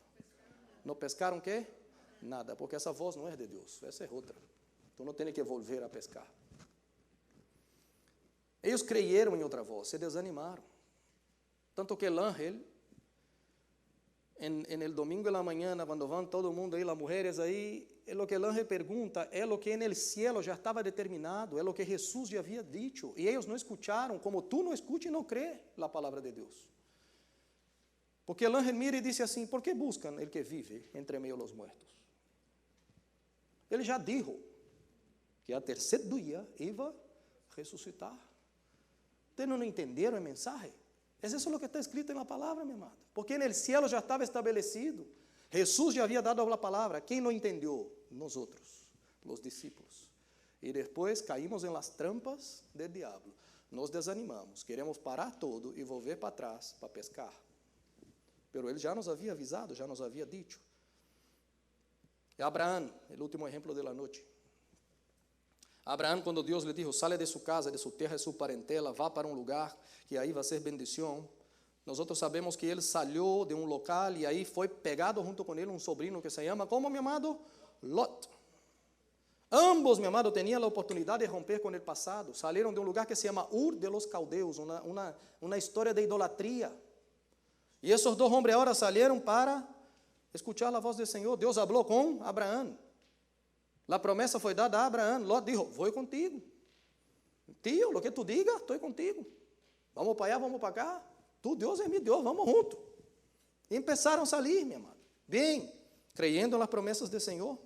Não pescaram quê? Nada, porque essa voz não é de Deus, essa é outra. Tu não tens que volver a pescar. Eles creyeron em outra voz, se desanimaram. Tanto que o ángel, en el domingo de la mañana, quando vão todo mundo aí, as mulheres aí, é o que o ángel pergunta, é o que no cielo já estava determinado, é o que Jesus já havia dicho, e eles não escutaram, como tu não escutas e não crê a palavra de Deus. Porque o ángel mira e disse assim, por que buscam el que vive entre meio dos mortos? Ele já dijo que a terceiro dia ia ressuscitar. Vocês não entenderam a mensagem? É isso o que está escrito na palavra, meu amado. Porque no cielo já estava estabelecido. Jesus já havia dado a palavra. Quem não entendeu? Nós outros, os discípulos. E depois caímos em las trampas do diabo. Nos desanimamos, queremos parar todo e volver para trás para pescar. Pero ele já nos havia avisado, já nos havia dito. E Abraão, o último exemplo da noite. Abraão, quando Deus lhe disse, sale de sua casa, de sua terra, de sua parentela, vá para um lugar que aí vai ser bendição. Nós outros sabemos que ele saiu de um local e aí foi pegado junto com ele um sobrinho que se chama, como, meu amado? Lot. Ambos, meu amado, tinham a oportunidade de romper com o passado. Saíram de um lugar que se chama Ur de los Caldeus, uma história de idolatria. E esses 2 homens agora saíram para escutar a voz do Senhor. Deus falou com Abraão. A promessa foi dada a Abraão. Lot dijo, vou contigo. Tio, lo que tu diga, estou contigo. Vamos para allá, vamos para cá. Tu, Deus é meu Deus, vamos juntos. E começaram a salir, meu amado. Bem, creyendo nas promessas do Senhor.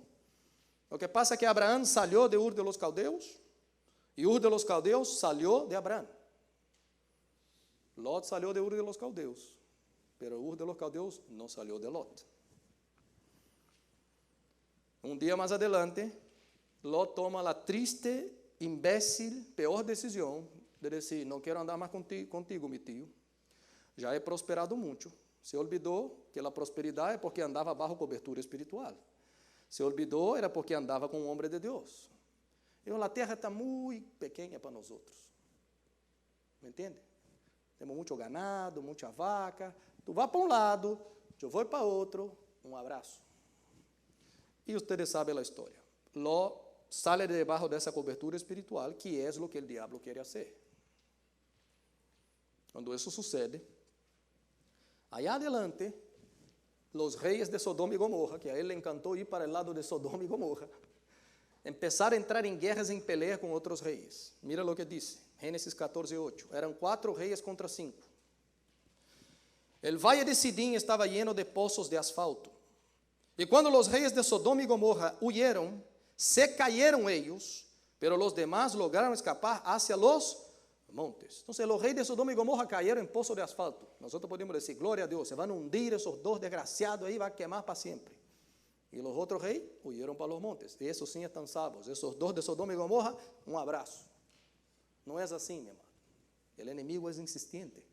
O que passa é que Abraão salió de Ur de los Caldeus, e Ur de los Caldeus salió de Abraão. Lot salió de Ur de los Caldeus, pero Ur de los Caldeus não salió de Lot. Um dia mais adelante, Lot toma a triste, imbécil, pior decisão de dizer, não quero andar mais contigo, meu tio. Já he prosperado muito. Se olvidou que a prosperidade é porque andava bajo cobertura espiritual. Se olvidou era porque andava com um homem de Deus. E a terra está muito pequena para nós outros. Me entende? Temos muito ganado, muita vaca. Tu vai para um lado, eu vou para outro. Um abraço. E vocês sabem a história. Ló sale debaixo dessa cobertura espiritual, que é o que o diabo quer fazer. Quando isso sucede, allá adelante, os reis de Sodoma e Gomorra, que a ele encantou ir para o lado de Sodoma e Gomorra, começaram a entrar em guerras, em peleia com outros reis. Mira o que diz, Gênesis 14:8. Eram 4 reis contra 5. El valle de Sidim estava lleno de pozos de asfalto. E quando os reis de Sodoma e Gomorra huyeron, se cayeron ellos, pero los demás lograron escapar hacia los montes. Entonces, los reyes de Sodoma y Gomorra cayeron en pozo de asfalto. Nosotros podemos decir, gloria a Dios, se van a hundir esos 2 desgraciados ahí, va a quemar para siempre. Y los otros reyes huyeron para los montes. Y esos sí están salvos. Esos 2 de Sodoma y Gomorra, un abrazo. No es así, mi hermano. El enemigo es insistente.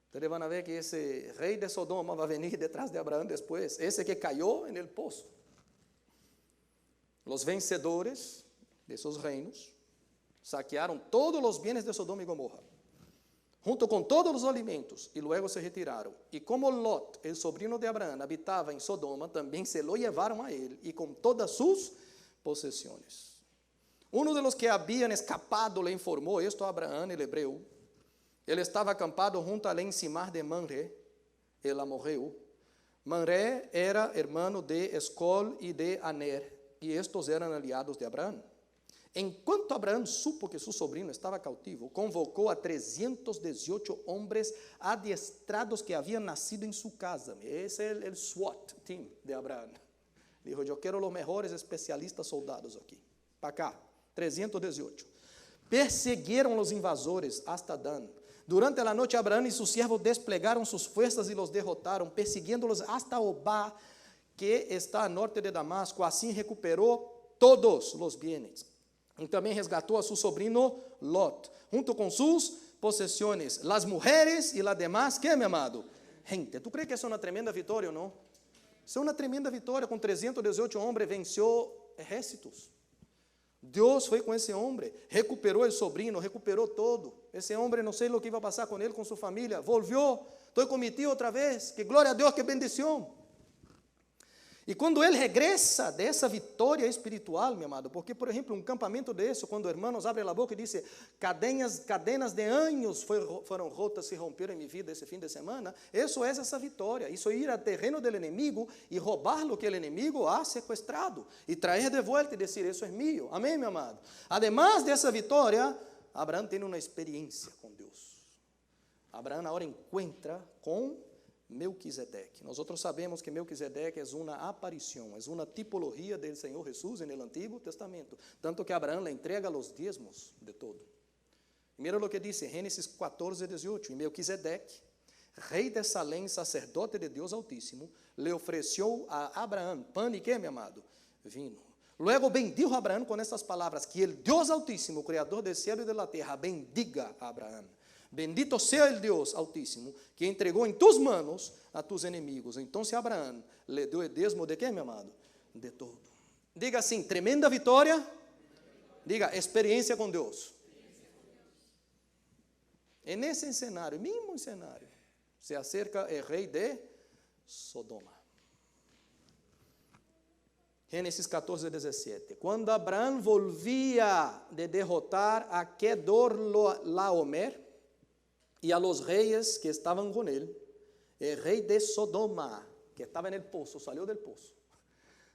Ustedes van a ver que ese rey de Sodoma va a venir detrás de Abraham después. Ese que cayó en el pozo. Los vencedores de esos reinos saquearon todos los bienes de Sodoma y Gomorra, junto con todos los alimentos, y luego se retiraron. Y como Lot, el sobrino de Abraham, habitaba en Sodoma, también se lo llevaron a él, y con todas sus posesiones. Uno de los que habían escapado le informó esto a Abraham, el hebreo. Él estaba acampado junto al encimar de Manré, el amorreo. Manré era hermano de Escol y de Aner, y estos eran aliados de Abraham. Enquanto Abraão supo que seu sobrino estava cautivo, convocou a 318 homens adiestrados que haviam nascido em sua casa. Esse é o SWAT team de Abraão. Dijo, eu quero os melhores especialistas soldados aqui. Para cá, 318. Perseguiram os invasores hasta Dan. Durante a noite, Abraão e seus servos desplegaram suas forças e los derrotaram, persiguiendo-los hasta Obá, que está a norte de Damasco. Assim recuperou todos os bienes. E também resgatou a seu sobrino Lot, junto com suas possessões, as mulheres e as demais, que, meu amado? Gente, tu crê que isso é uma tremenda vitória ou não? Isso é uma tremenda vitória, com 318 homens, venceu exércitos. Deus foi com esse homem, recuperou o sobrino, recuperou todo. Esse homem, não sei o que vai passar com ele, com sua família, volvió, estou com meu tio outra vez, que glória a Deus, que bendição. E quando ele regressa dessa vitória espiritual, meu amado, porque, por exemplo, um campamento desse, quando hermanos abrem a boca e dizem, cadenas de anos foram rotas, se romperam em minha vida esse fim de semana, isso é essa vitória, isso é ir ao terreno do inimigo e roubar o que o inimigo ha sequestrado, e trazer de volta e dizer, isso é meu, amém, meu amado? Además dessa vitória, Abraão tem uma experiência com Deus. Abraão agora encontra com Melquisedeque. Nós sabemos que Melquisedeque é uma aparição, é uma tipologia do Senhor Jesus no Antigo Testamento, tanto que Abraão lhe entrega os dízimos de todo. Mira o que diz Gênesis 14:18. E Melquisedeque, rei de Salém, sacerdote de Deus Altíssimo, lhe ofereceu a Abraão pão e que, meu amado? Vinho. Luego bendijo a Abraão com estas palavras, que el Deus Altíssimo, Criador do céu e da terra, bendiga a Abraão. Bendito sea el Dios Altísimo, que entregou em tus manos a tus enemigos. Então, Abraão le deu o dízimo de quê, meu amado? De todo. Diga assim, tremenda vitória. Diga, experiência com Deus. E nesse cenário, mesmo cenário, se acerca o rei de Sodoma. Gênesis 14:17. Quando Abraão volvia de derrotar a Kedorlaomer, e a los reis que estavam com ele, el rei de Sodoma, que estava en el pozo, salió del pozo,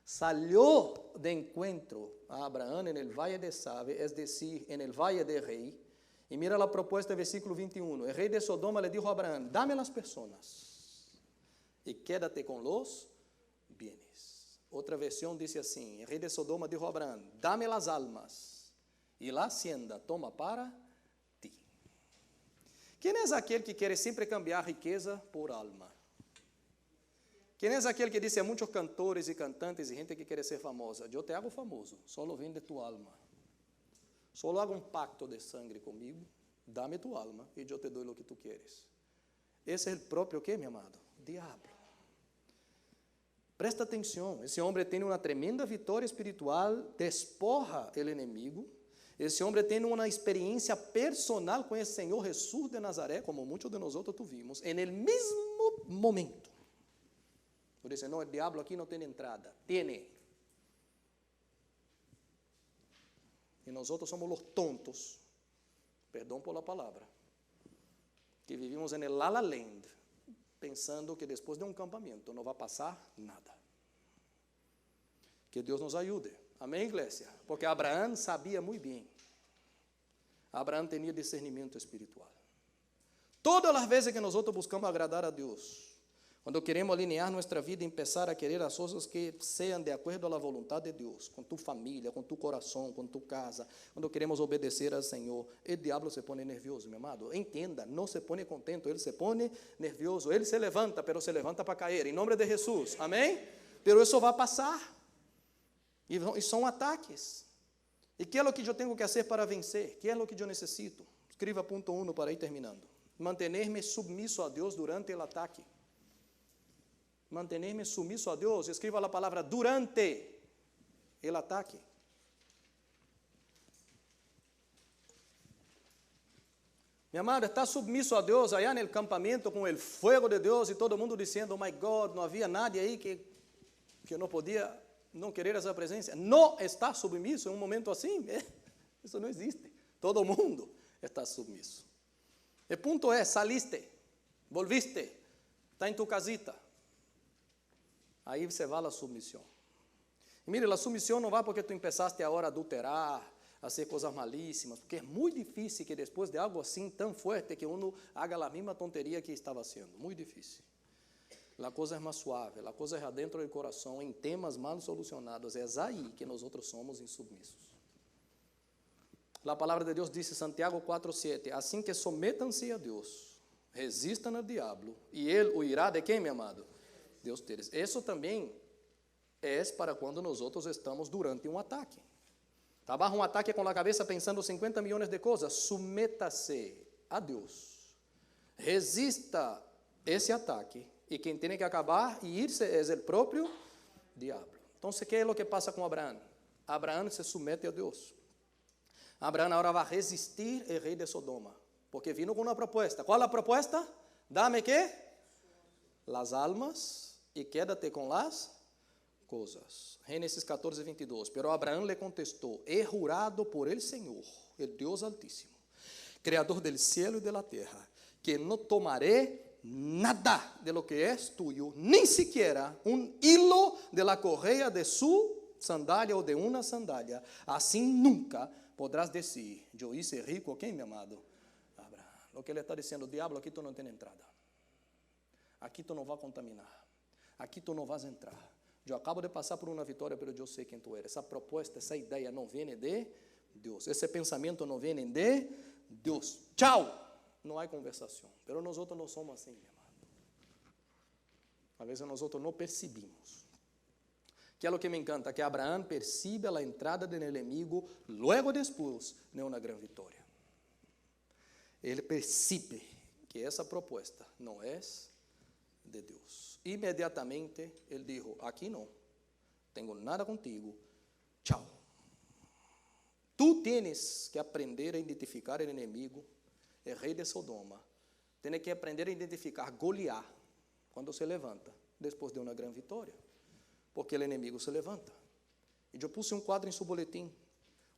salió de encuentro a Abraham en el valle de Sabe, es decir, en el valle de Rey. Y mira la propuesta del versículo 21. El rey de Sodoma le dijo a Abraham, dame las personas y quédate con los bienes. Otra versión dice así, el rey de Sodoma dijo a Abraham, dame las almas y la hacienda toma para ti. ¿Quién es aquel que quiere siempre cambiar riqueza por alma? ¿Quién es aquel que dice a muchos cantores y cantantes y gente que quiere ser famosa, yo te hago famoso, solo vende tu alma? Solo haga un pacto de sangre conmigo, dame tu alma y yo te doy lo que tú quieres. Ese es el propio, ¿qué, mi amado? Diablo. Presta atención, ese hombre tiene una tremenda victoria espiritual, despoja el enemigo. Esse homem tem uma experiência personal com o Senhor Jesus de Nazaré, como muitos de nós tuvimos, en el mesmo momento. Por isso, não, o diabo aqui não tem entrada. Tiene. E nós somos os tontos, perdão por la palavra, que vivimos en el La La Land, pensando que depois de um campamento não vai passar nada. Que Deus nos ajude. Amém, igreja? Porque Abraão sabia muito bem. Abraão tinha discernimento espiritual. Todas as vezes que nós buscamos agradar a Deus, quando queremos alinear nossa vida e começar a querer as coisas que sejam de acordo à vontade de Deus, com tu família, com tu coração, com tu casa, quando queremos obedecer ao Senhor, o diabo se põe nervioso, meu amado. Entenda, não se põe contento, ele se põe nervioso. Ele se levanta, pero se levanta para cair, em nome de Jesus, amém? Pero isso vai passar. E são ataques. E que é o que eu tenho que fazer para vencer? Que é o que eu necessito? Escreva ponto 1 para ir terminando. Mantener-me submisso a Deus durante o ataque. Mantener-me submisso a Deus. Escreva a palavra durante o ataque. Meu amado, está submisso a Deus allá no campamento com o fogo de Deus e todo mundo dizendo, oh my God, não havia nadie aí que não podia não querer essa presença. Não está submisso em um momento assim. Isso não existe. Todo mundo está submisso. O ponto é, saliste, volviste, está em tu casita. Aí você vai à submissão. E mire, a submissão não vai porque tu empezaste agora a adulterar, a hacer coisas malíssimas, porque é muito difícil que depois de algo assim tão forte que uno haga a mesma tonteria que estava sendo. Muito difícil. A coisa é mais suave, a coisa é dentro do coração, em temas mal solucionados. É aí que nós somos insubmissos. A palavra de Deus diz em Santiago 4:7, assim que sometam-se a Deus, resistam ao diabo, e ele o irá de quem, meu amado? Deus deles. Isso também é para quando nós estamos durante um ataque. Está bajo um ataque com a cabeça pensando 50 milhões de coisas. Submeta-se a Deus. Resista esse ataque. E quem tem que acabar e irse é o próprio diabo. Então, o que é o que passa com Abraão? Abraão se submete a Deus. Abraão agora vai resistir ao rei de Sodoma. Porque vino com uma proposta. Qual é a proposta? Dame que? Las almas e quédate com las coisas. Gênesis 14:22. Pero Abraão lhe contestou, he jurado por el Senhor, el Deus Altíssimo, Criador del cielo e de la terra, que não tomaré nada de lo que es tuyo, ni siquiera un hilo de la correa de su sandália ou de una sandália. Assim nunca podrás decir, yo hice rico, ¿quién, mi amado? Abraão. Lo que ele está dizendo, diablo, aqui tu não tem entrada. Aqui tu não vai contaminar. Aqui tu não vas entrar. Eu acabo de passar por uma vitória, mas eu sei quem tu eres. Essa proposta, essa ideia não vem de Deus. Esse pensamento não vem de Deus. Tchau! Não há conversação. Mas nós outros não somos assim, meu amado. Às vezes nós outros não percebemos. Que é o que me encanta, que Abraão percebe a entrada do inimigo, logo depois, de uma grande vitória. Ele percebe que essa proposta não é de Deus. Imediatamente, ele disse, aqui não, tenho nada contigo, tchau. Tu tienes que aprender a identificar o inimigo, o rei de Sodoma. Tienes que aprender a identificar Goliat, quando se levanta, depois de uma grande vitória. Porque o inimigo se levanta. E eu puse um quadro em seu boletim.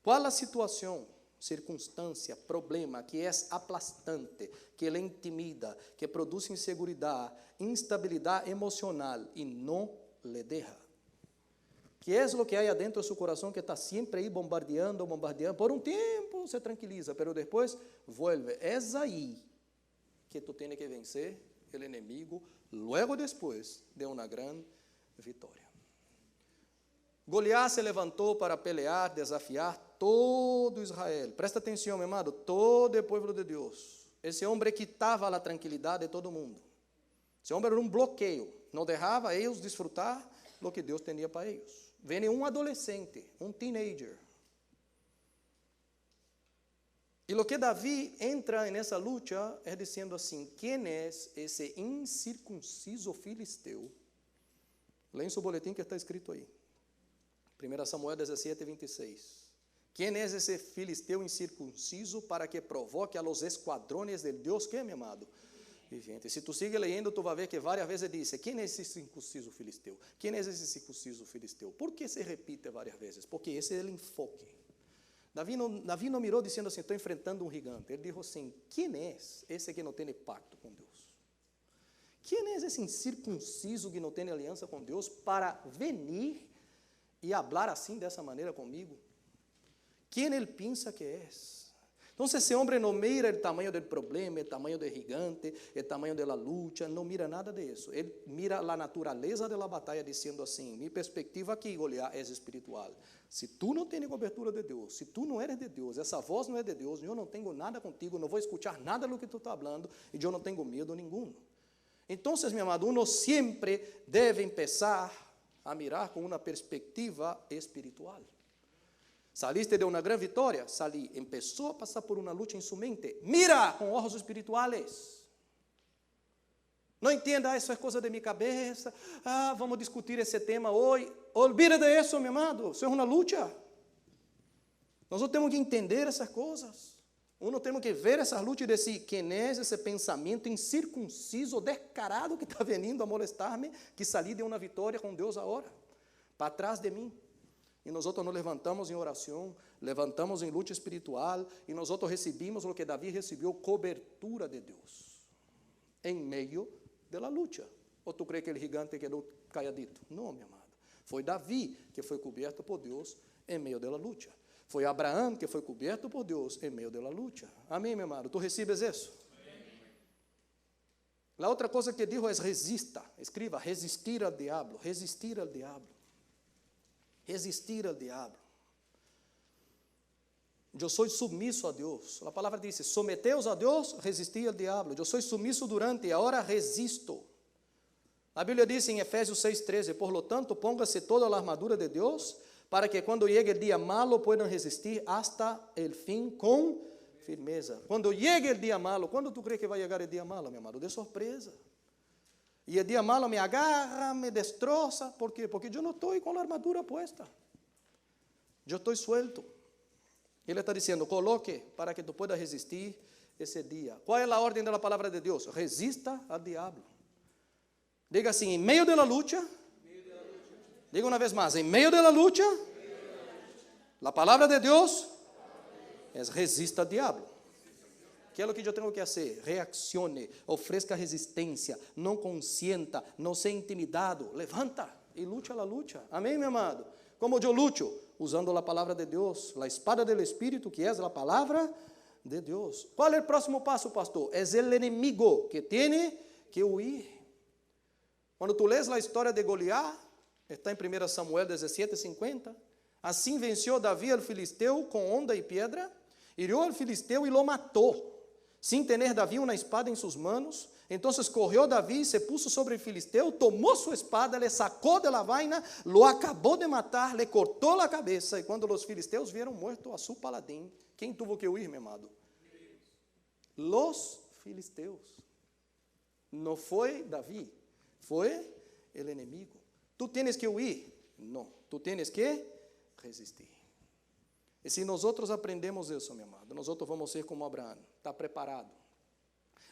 Qual a situação, circunstância, problema que é aplastante, que ele intimida, que produz insegurança, instabilidade emocional e não lhe deixa ¿Qué es lo que hay adentro de su corazón que está siempre ahí bombardeando, bombardeando? Por un tiempo se tranquiliza, pero después vuelve. Es ahí que tú tienes que vencer el enemigo, luego después de una gran victoria. Goliat se levantou para pelear, desafiar todo Israel. Presta atenção, meu amado, todo o povo de Deus. Esse homem quitava a tranquilidade de todo mundo. Esse homem era um bloqueio, não deixava eles desfrutar do que Deus tinha para eles. Vem um adolescente, um teenager. E o que Davi entra nessa luta é dizendo assim: quem é esse incircunciso filisteu? Leia em seu boletim que está escrito aí. 1 Samuel 17, 26. Quem é esse filisteu incircunciso para que provoque a los esquadrones del Deus que, meu amado? Viviente. Se tu sigue lendo, tu vai ver que várias vezes diz: quem é esse circunciso filisteu? Quem é esse circunciso filisteu? Por que se repite várias vezes? Porque esse é o enfoque. Davi não mirou dizendo assim: estou enfrentando um gigante. Ele disse assim: quem é esse que não tem pacto com Deus? Quem é esse incircunciso que não tem aliança com Deus para venir e falar assim, dessa maneira comigo? Quem ele pensa que é? Então, esse homem não mira o tamanho do problema, o tamanho do gigante, o tamanho da luta, não mira nada disso. Ele mira a natureza da batalha, dizendo assim: minha perspectiva aqui, Goliat, é espiritual. Se tu não tens cobertura de Deus, se tu não eres de Deus, essa voz não é de Deus, eu não tenho nada contigo, não vou escutar nada do que tu está falando, e eu não tenho medo nenhum. Então, meu amado, uno sempre deve começar a mirar com uma perspectiva espiritual. Saliste de uma grande vitória, salí, começou a passar por uma luta em sua mente, mira com olhos espirituales. Não entenda, isso é coisa de minha cabeça, vamos discutir esse tema hoje. Olvida de isso, meu amado, isso é uma luta. Nós temos que entender essas coisas. Nós temos que ver essas lutas e dizer: quem é esse pensamento incircunciso, descarado que está vindo a molestar-me, que salí de uma vitória com Deus agora, para trás de mim. E nós nos levantamos em oração, levantamos em luta espiritual, e nós recebemos o que Davi recebeu, cobertura de Deus, em meio da luta. Ou tu crê que aquele gigante quedou calladito? Não, meu amado. Foi Davi que foi coberto por Deus em meio da luta. Foi Abraão que foi coberto por Deus em meio da luta. Amém, meu amado? Tu recebes isso? A outra coisa que digo é resista. Escreva: resistir ao diabo, resistir ao diabo. Resistir ao diabo. Eu sou submisso a Deus. A palavra diz: someteos a Deus, resisti ao diabo. Eu sou submisso durante e agora resisto. A Bíblia diz em Efésios 6:13: por lo tanto, póngase toda a armadura de Deus, para que quando llegue o dia malo puedan resistir hasta el fin com firmeza. Quando llegue o dia malo, quando tu crees que vai chegar o dia malo, meu amado? De surpresa. E o dia malo me agarra, me destroça. ¿Por quê? Porque eu não estou com a armadura puesta. Eu estou suelto. Ele está dizendo: coloque para que tu pueda resistir esse dia. Qual é a ordem da palavra de Deus? Resista ao diabo. Diga assim: em meio da luta. Diga uma vez mais: em meio da luta. A palavra de Deus é resista ao diabo. Que é o que eu tenho que fazer? Reaccione, ofereça resistência, não consienta, não seja intimidado, levanta e lute a luta. Amém, meu amado? Como eu luto? Usando a palavra de Deus, a espada do Espírito, que é a palavra de Deus. Qual é o próximo passo, pastor? É o inimigo que tem que huir. Quando tu lês a história de Goliat, está em 1 Samuel 17:50. Assim venceu Davi al filisteu com onda e pedra, hirió al filisteu e lo matou. Sin tener Davi uma espada em suas manos, entonces correu Davi, se puso sobre o filisteu, tomou sua espada, le sacou de la vaina, lo acabou de matar, le cortou a cabeça. E quando os filisteus vieram morto a su paladín, quem tuvo que huir, meu amado? Los filisteus. Não foi Davi, foi o inimigo. Tu tienes que huir? Não, tu tienes que resistir. E se nós aprendemos isso, meu amado, nós vamos ser como Abraão. Está preparado,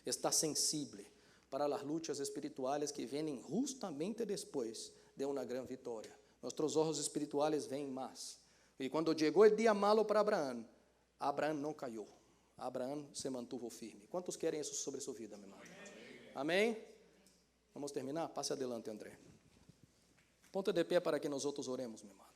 está sensível para as lutas espirituais que vêm justamente depois de uma grande vitória. Nossos olhos espirituais veem mais. E quando chegou o dia malo para Abraão, Abraão não caiu. Abraão se mantuvo firme. Quantos querem isso sobre sua vida, meu amado? Amém? Vamos terminar? Passe adelante, André. Ponta de pé para que nós oremos, meu amado.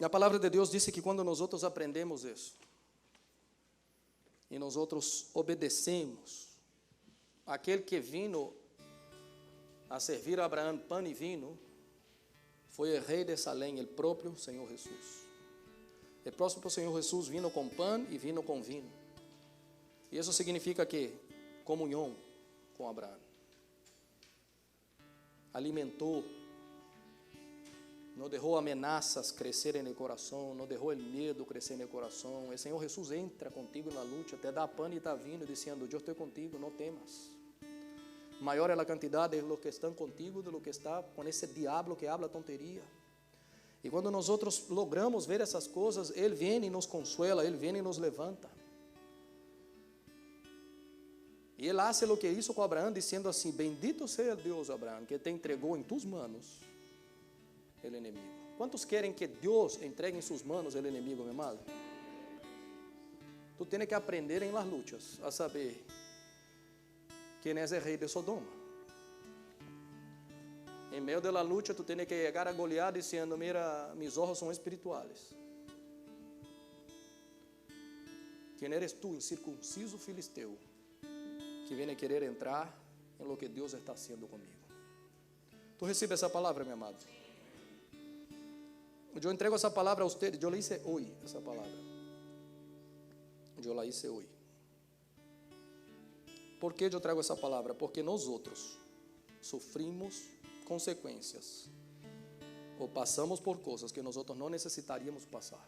A palavra de Deus diz que quando nós outros aprendemos isso, e nós outros obedecemos, aquele que vino a servir a Abraão pão e vinho, foi o rei de Salém, o próprio Senhor Jesus. O próximo Senhor Jesus vino com pão e vino com vinho. E isso significa que comunhão com Abraão. Alimentou, não deixou ameaças crescerem no coração, não deixou o medo crescer no coração. O Senhor Jesus entra contigo na luta, te dá pão e está vindo, dizendo: eu estou contigo, não temas. Maior é a quantidade de los que estão contigo do que está com esse diabo que habla tonteria. E quando nós outros logramos ver essas coisas, Ele vem e nos consuela, Ele vem e nos levanta. E Ele hace o que hizo com Abraão, dizendo assim: bendito seja Deus, Abraão, que te entregou em tus manos o inimigo. Quantos querem que Deus entregue em suas manos o inimigo, meu amado? Tu tens que aprender em las luchas a saber quem é o rei de Sodoma. Em meio da luta, tu tens que chegar a Goliat dizendo: mira, mis ojos são espirituales. Quem eres tu, incircunciso filisteu, que vem a querer entrar em lo que Deus está haciendo comigo? Tu recebe essa palavra, meu amado? Eu entrego essa palavra a você. Eu la hice hoje, essa palavra. Eu la hice hoje. Por que eu trago essa palavra? Porque nós outros sofrimos consequências ou passamos por coisas que nós outros não necessitaríamos passar.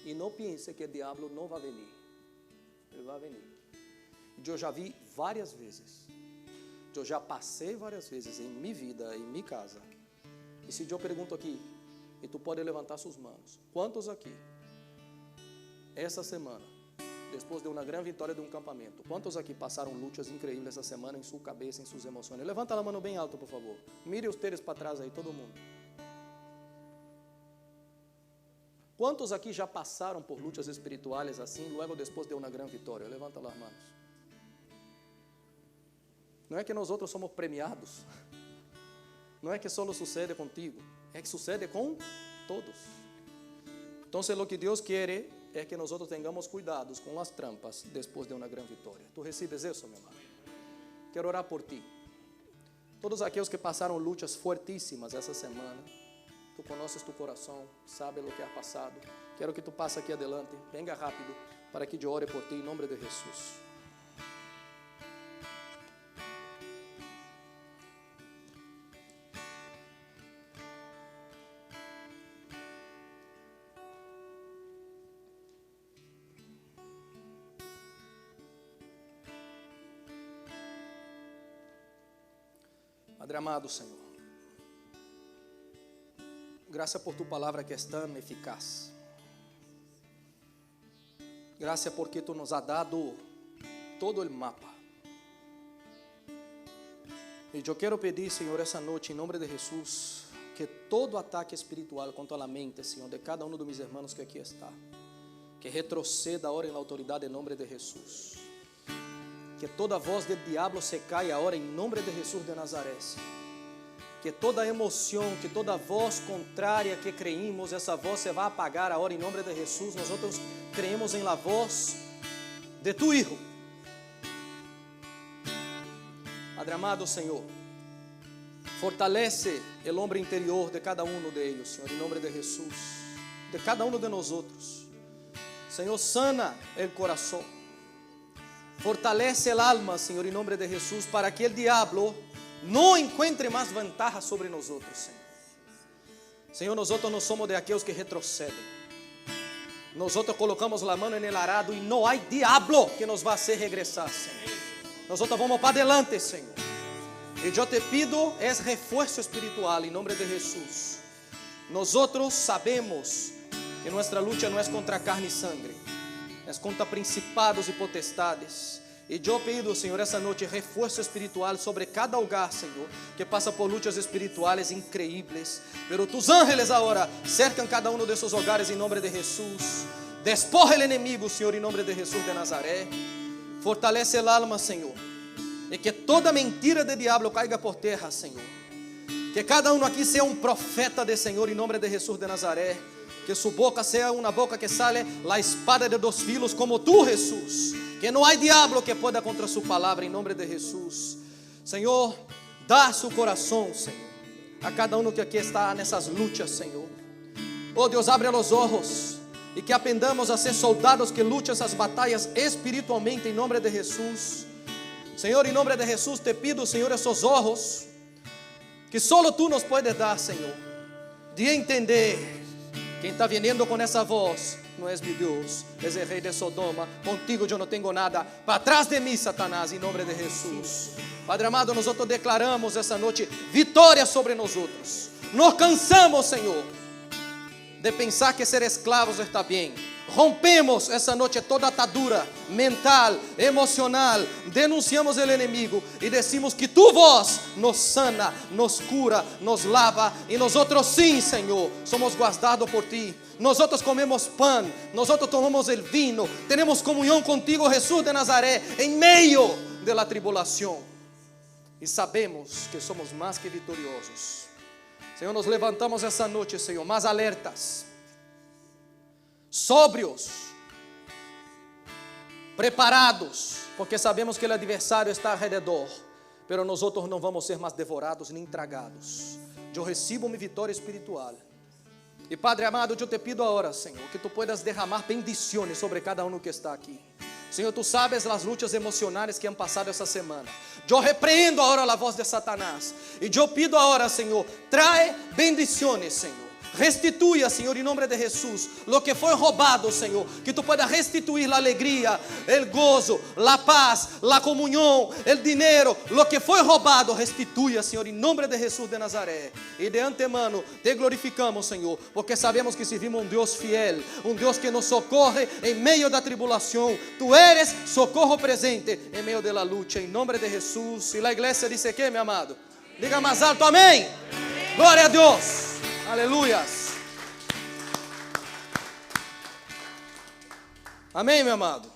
E não pense que o diabo não vai venir. Ele vai venir. Eu já vi várias vezes. Eu já passei várias vezes em minha vida, em minha casa. E se eu pergunto aqui, e tu pode levantar suas mãos, quantos aqui, essa semana, depois de uma grande vitória de um campamento, quantos aqui passaram lutas incríveis essa semana em sua cabeça, em suas emoções? Levanta a mão bem alto, por favor. Mire os teres para trás aí, todo mundo. Quantos aqui já passaram por lutas espirituais assim, logo depois de uma grande vitória? Levanta as mãos. Não é que nós outros somos premiados. Não é que só sucede contigo. É que sucede com todos. Então, o que Deus quer é que nós outros tenhamos cuidados com as trampas depois de uma grande vitória. Tu recebes isso, meu irmão? Quero orar por ti. Todos aqueles que passaram lutas fortíssimas essa semana, tu conheces tu coração, sabe o que ha passado. Quero que tu passe aqui adelante, venga rápido, para que eu ore por ti em nome de Jesus. Padre amado, Senhor, graças por tu palavra que é tão eficaz. Graças porque tu nos has dado todo o mapa. E eu quero pedir, Senhor, essa noite, em nome de Jesus, que todo ataque espiritual contra a mente, Senhor, de cada um dos meus irmãos que aqui está, que retroceda agora em autoridade em nome de Jesus. Que toda voz do diabo se caia agora em nome de Jesus de Nazaré. Que toda emoção, que toda voz contrária que creímos, essa voz se vai apagar agora em nome de Jesus. Nós outros creemos em la voz de tu Hijo. Padre amado, Senhor, fortalece o homem interior de cada um deles, Senhor, em nome de Jesus, de cada um de nós outros. Senhor, sana o coração. Fortalece el alma, Senhor, em nome de Jesus, para que o diabo não encontre mais vantagem sobre nós outros, Senhor. Senhor, nós outros não somos de aqueles que retrocedem. Nós outros colocamos a mão no arado e não há diabo que nos vá fazer regressar, Senhor. Nós outros vamos para adelante, Senhor. E eu te pido é reforço espiritual em nome de Jesus. Nós outros sabemos que nossa luta não é contra carne e sangue, é contra principados e potestades. E eu pido, Senhor, essa noite reforço espiritual sobre cada hogar, Senhor, que passa por lutas espirituais increíbles. Pero tus ángeles agora cercam cada um desses hogares em nome de Jesus. Despoja o inimigo, Senhor, em nome de Jesus de Nazaré. Fortalece a alma, Senhor, e que toda mentira de diabo caiga por terra, Senhor. Que cada uno aquí sea un profeta del Señor en nombre de Jesús de Nazaret. Que su boca sea una boca que sale la espada de dos filos como tú, Jesús. Que no hay diablo que pueda contra su palabra en nombre de Jesús. Señor, da su corazón, Señor, a cada uno que aquí está nessas luchas, Señor. Oh Deus, abre los ojos e que aprendamos a ser soldados que lutam essas batalhas espiritualmente em nome de Jesus. Senhor, em nome de Jesus te pido, Senhor, esses ojos que solo Tu nos puedes dar, Senhor, de entender quem está vindo com essa voz não é meu Deus, és o rei de Sodoma. Contigo eu não tenho nada. Para trás de mim, Satanás, em nome de Jesus. Padre amado, nós declaramos essa noite vitória sobre nós outros. Nos cansamos, Senhor, de pensar que ser esclavos está bem. Rompemos essa noite toda atadura mental, emocional. Denunciamos o inimigo e decimos que Tu voz nos sana, nos cura, nos lava. E nós outros sim, Senhor, somos guardados por Ti. Nós outros comemos pão, nós outros tomamos o vinho. Temos comunhão contigo, Jesus de Nazaré, em meio da tribulação. E sabemos que somos mais que vitoriosos. Senhor, nos levantamos essa noite, Senhor, mais alertas, sóbrios, preparados, porque sabemos que o adversário está ao redor, pero nós outros não vamos ser mais devorados nem tragados. Eu recebo minha vitória espiritual. E Padre amado, eu te pido agora, Senhor, que Tu puedas derramar bendições sobre cada um que está aqui. Senhor, Tu sabes as lutas emocionais que han passado essa semana. Eu repreendo agora a voz de Satanás. E eu pido agora, Senhor, trae bendições, Senhor. Restituya, Senhor, em nome de Jesus, lo que foi roubado, Senhor. Que Tu puedas restituir a alegria, o gozo, a paz, a comunhão, o dinheiro, lo que foi roubado. Restituya, Senhor, em nome de Jesus de Nazaré. E de antemano te glorificamos, Senhor, porque sabemos que servimos um Deus fiel, um Deus que nos socorre em meio da tribulação. Tu eres socorro presente em meio da luta, em nome de Jesus. E a igreja disse que, meu amado? Diga mais alto, amém. Glória a Deus. Aleluias. Amém, meu amado.